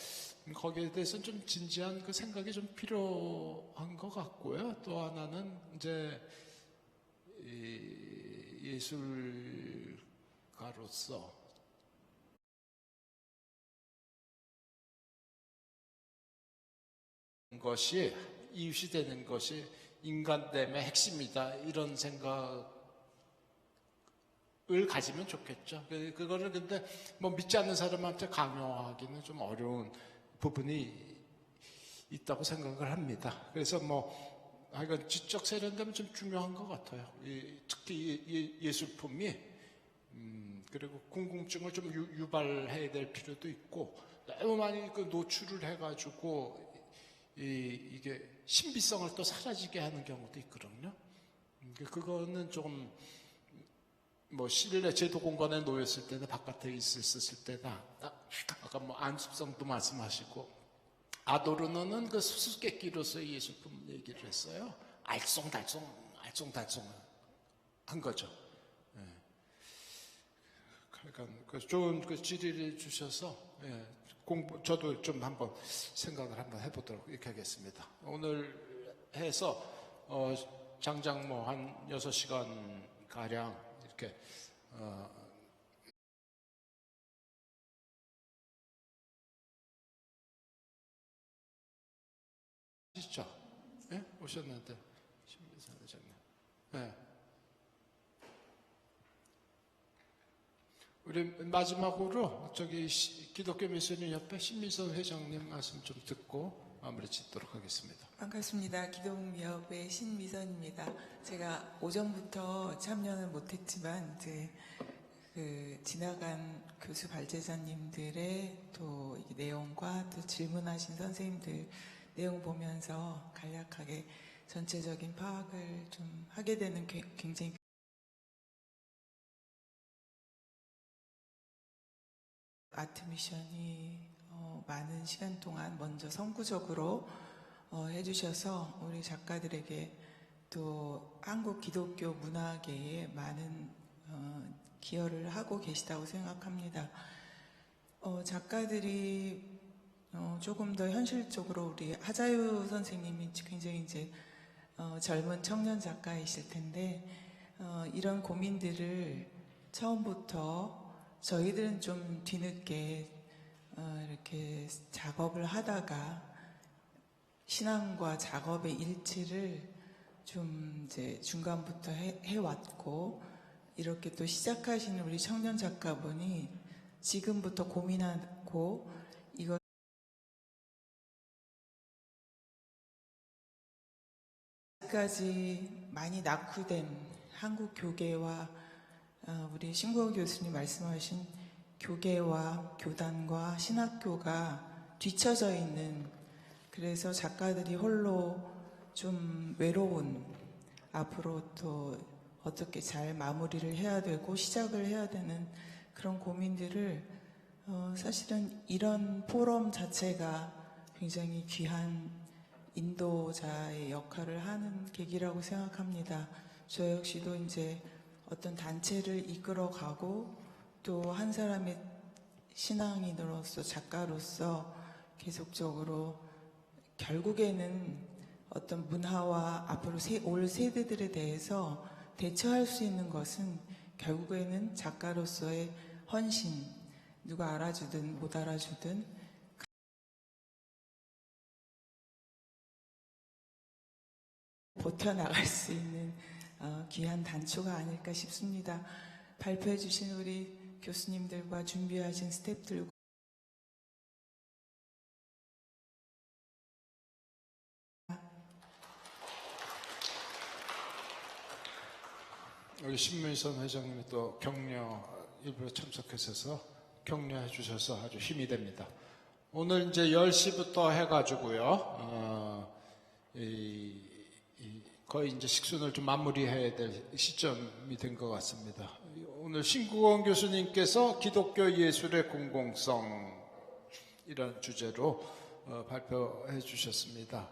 거기에 대해서는 좀 진지한 그 생각이 좀 필요한 것 같고요. 또 하나는 이제 예술가로서 것이 이웃이 되는 것이 인간됨의 핵심이다, 이런 생각을 가지면 좋겠죠. 그거를 근데 뭐 믿지 않는 사람한테 강요하기는 좀 어려운 부분이 있다고 생각을 합니다. 그래서 뭐 하여간 지적 세련되면 좀 중요한 것 같아요. 특히 예술품이 그리고 궁금증을 좀 유발해야 될 필요도 있고, 너무 많이 그 노출을 해가지고 이게 신비성을 또 사라지게 하는 경우도 있거든요. 그거는 조금 뭐 실내 제도 공간에 놓였을 때나 바깥에 있었을 때나, 아까 뭐 안습성도 말씀하시고, 아도르노는 그 수수께끼로서의 예술품 얘기를 했어요. 알쏭달쏭 한 거죠. 예. 그러니까 그 좋은 그 질의를 주셔서, 예, 저도 좀 한번 생각을 한번 해보도록 이렇게 하겠습니다. 오늘 해서 장장 뭐 한 6시간 가량 이렇게 진짜 예? 오셨는데 신미선 회장님. 예. 우리 마지막으로 저기 기독교 미션인 협회 신미선 회장님 말씀 좀 듣고 마무리 짓도록 하겠습니다. 반갑습니다. 기독미협의 신미선입니다. 제가 오전부터 참여는 못했지만 이제 그 지나간 교수 발제자님들의 또 이 내용과 또 질문하신 선생님들 내용 보면서 간략하게 전체적인 파악을 좀 하게 되는 굉장히 아트미션이 많은 시간 동안 먼저 선구적으로 해주셔서 우리 작가들에게 또 한국 기독교 문화계에 많은 기여를 하고 계시다고 생각합니다. 작가들이 조금 더 현실적으로 우리 하자유 선생님이 굉장히 이제 젊은 청년 작가이실 텐데 이런 고민들을 처음부터 저희들은 좀 뒤늦게 이렇게 작업을 하다가 신앙과 작업의 일치를 좀 이제 중간부터 해왔고, 이렇게 또 시작하시는 우리 청년 작가분이 지금부터 고민하고 이것 까지 많이 낙후된 한국 교계와 우리 신구원 교수님 말씀하신 교계와 교단과 신학교가 뒤처져 있는, 그래서 작가들이 홀로 좀 외로운, 앞으로 또 어떻게 잘 마무리를 해야 되고 시작을 해야 되는 그런 고민들을 사실은 이런 포럼 자체가 굉장히 귀한 인도자의 역할을 하는 계기라고 생각합니다. 저 역시도 이제 어떤 단체를 이끌어가고 또 한 사람의 신앙인으로서 작가로서 계속적으로 결국에는 어떤 문화와 앞으로 올 세대들에 대해서 대처할 수 있는 것은 결국에는 작가로서의 헌신, 누가 알아주든 못 알아주든 버텨나갈 수 있는 귀한 단초가 아닐까 싶습니다. 발표해 주신 우리 교수님들과 준비하신 스태프들과 우리 신미선 회장님이 또 격려 일부러 참석하셔서 격려해 주셔서 아주 힘이 됩니다. 오늘 이제 10시부터 해가지고요, 거의 이제 식순을 좀 마무리해야 될 시점이 된 것 같습니다. 오늘 신구원 교수님께서 기독교 예술의 공공성, 이런 주제로 발표해 주셨습니다.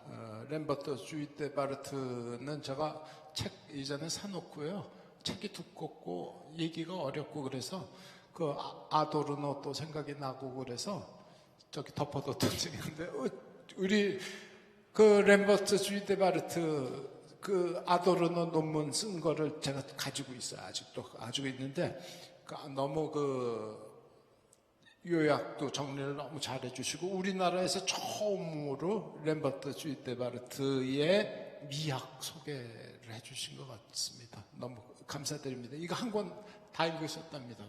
램버트 주이데 바르트는 제가 책 이전에 사놓고요. 책이 두껍고 얘기가 어렵고 그래서 그 아도르노 또 생각이 나고 그래서 저기 덮어뒀던 책인데 우리 그 램버트 주이데 바르트 그 아도르노 논문 쓴 거를 제가 가지고 있어요. 아직도 가지고 있는데 너무 그 요약도 정리를 너무 잘해 주시고 우리나라에서 처음으로 램버트 주이데 바르트의 미학 소개를 해 주신 것 같습니다. 너무 감사드립니다. 이거 한 권 다 읽으셨답니다.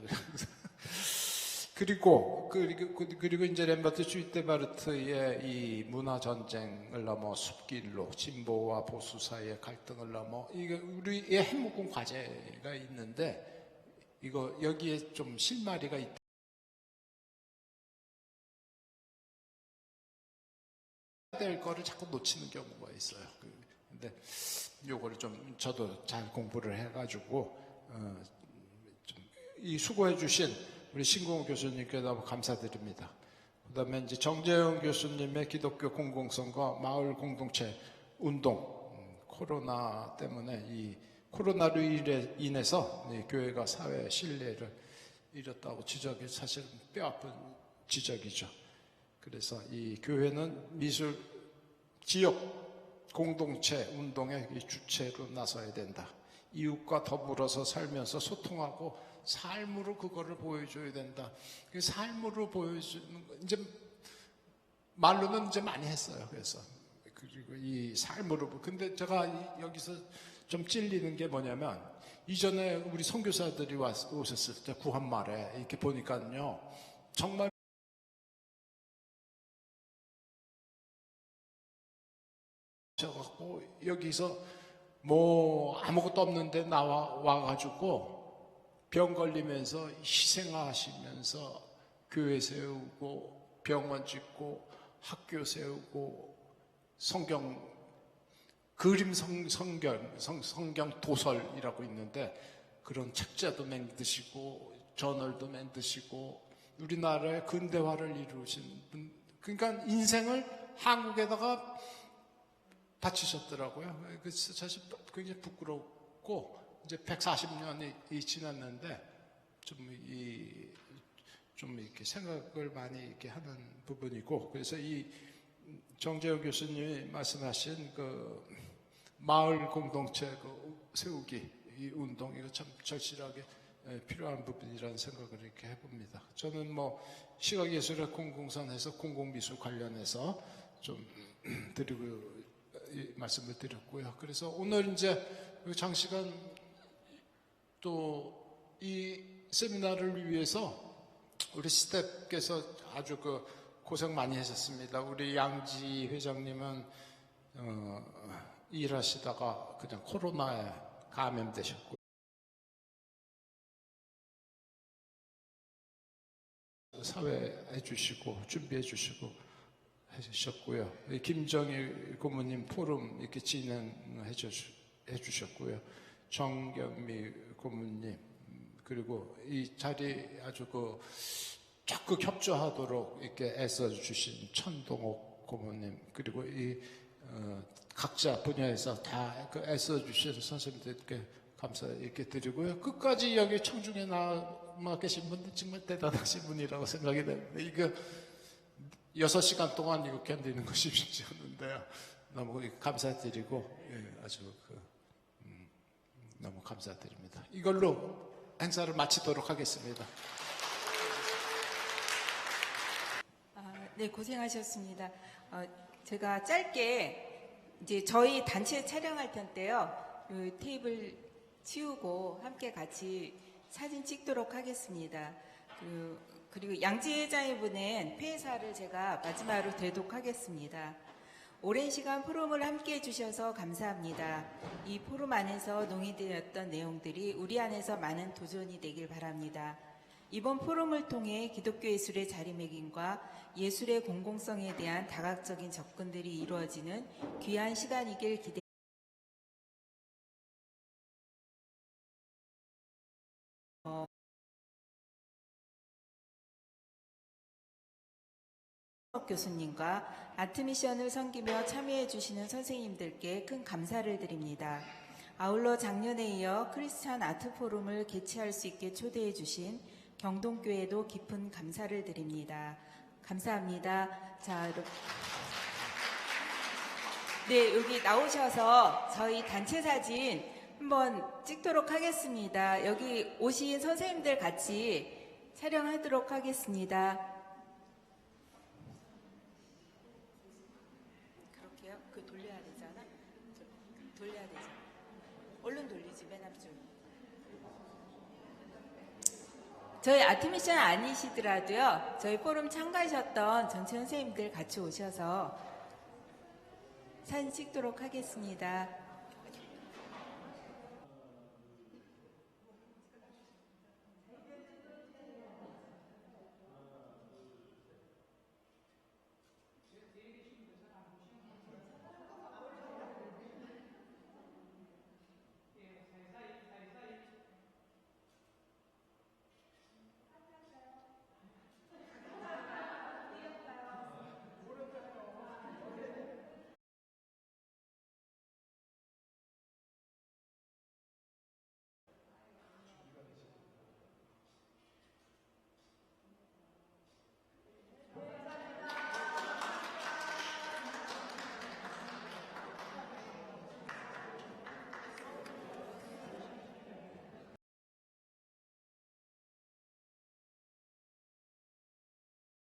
그리고 이제 램버트 주이데 바르트의 이 문화 전쟁을 넘어 숲길로 진보와 보수 사이의 갈등을 넘어 이게 우리의 해묵은 과제가 있는데 이거 여기에 좀 실마리가 있다. 될 거를 자꾸 놓치는 경우가 있어요. 근데 요거를 좀 저도 잘 공부를 해가지고 이 수고해 주신 우리 신공호 교수님께 너무 감사드립니다. 그다음에 이제 정재영 교수님의 기독교 공공성과 마을 공동체 운동, 코로나 때문에 이 코로나로 인해서 교회가 사회 신뢰를 잃었다고 지적이 사실 뼈아픈 지적이죠. 그래서 이 교회는 미술 지역 공동체 운동의 주체로 나서야 된다. 이웃과 더불어서 살면서 소통하고 삶으로 그거를 보여줘야 된다. 그 삶으로 보여주는 거 이제 말로는 이제 많이 했어요. 그래서 그리고 이 삶으로 근데 제가 여기서 좀 찔리는 게 뭐냐면 이전에 우리 선교사들이 오셨을 때 구한말에 이렇게 보니까요 정말 갖고 여기서 뭐 아무것도 없는데 와가지고 병 걸리면서 희생하시면서 교회 세우고 병원 짓고 학교 세우고 성경 그림 성경 도설이라고 있는데 그런 책자도 만드시고 저널도 만드시고 우리나라의 근대화를 이루신 분 그러니까 인생을 한국에다가 바치셨더라고요. 그래서 사실 굉장히 부끄럽고 이제 140년이 지났는데 좀 이렇게 생각을 많이 이렇게 하는 부분이고 그래서 이 정재호 교수님이 말씀하신 그 마을 공동체 그 세우기 이 운동 이거 참 절실하게 필요한 부분이라는 생각을 이렇게 해봅니다. 저는 뭐 시각예술의 공공선에서 공공미술 관련해서 좀 드리고 말씀을 드렸고요. 그래서 오늘 이제 장시간 또 이 세미나를 위해서 우리 스텝께서 아주 그 고생 많이 하셨습니다. 우리 양지 회장님은 일하시다가 그냥 코로나에 감염되셨고 사회해 주시고 준비해 주시고 해주셨고요. 김정일 고모님 포럼 이렇게 진행해 주셨고요. 정경미 고모님 그리고 이 자리 아주 그 적극 협조하도록 이렇게 애써 주신 천동옥 고모님 그리고 이 각자 분야에서 다 그 애써 주신 선생님들께 감사 이렇게 드리고요. 끝까지 여기 청중에 남아 계신 분들 정말 대단하신 분이라고 생각이 됩니다. 이거 6시간 동안 이거 견디는 것이 쉽지 않은데요. 너무 감사드리고 아주 너무 감사드립니다. 이걸로 행사를 마치도록 하겠습니다. 네, 고생하셨습니다. 제가 짧게 이제 저희 단체 촬영할 텐데요. 그 테이블 치우고 함께 같이 사진 찍도록 하겠습니다. 그리고 양지 회장이 보낸 폐사를 제가 마지막으로 대독하겠습니다. 오랜 시간 포럼을 함께 해주셔서 감사합니다. 이 포럼 안에서 논의되었던 내용들이 우리 안에서 많은 도전이 되길 바랍니다. 이번 포럼을 통해 기독교 예술의 자리매김과 예술의 공공성에 대한 다각적인 접근들이 이루어지는 귀한 시간이길 기대합니다. 교수님과 아트미션을 섬기며 참여해 주시는 선생님들께 큰 감사를 드립니다. 아울러 작년에 이어 크리스찬 아트 포럼을 개최할 수 있게 초대해 주신 경동교회도 깊은 감사를 드립니다. 감사합니다. 자, 네, 여기 나오셔서 저희 단체 사진 한번 찍도록 하겠습니다. 여기 오신 선생님들 같이 촬영하도록 하겠습니다. 그렇게요? 그 돌려야 되잖아. 돌려야 되잖아. 얼른 돌리지, 맨 앞쪽. 저희 아트미션 아니시더라도요, 저희 포럼 참가하셨던 전체 선생님들 같이 오셔서 사진 찍도록 하겠습니다.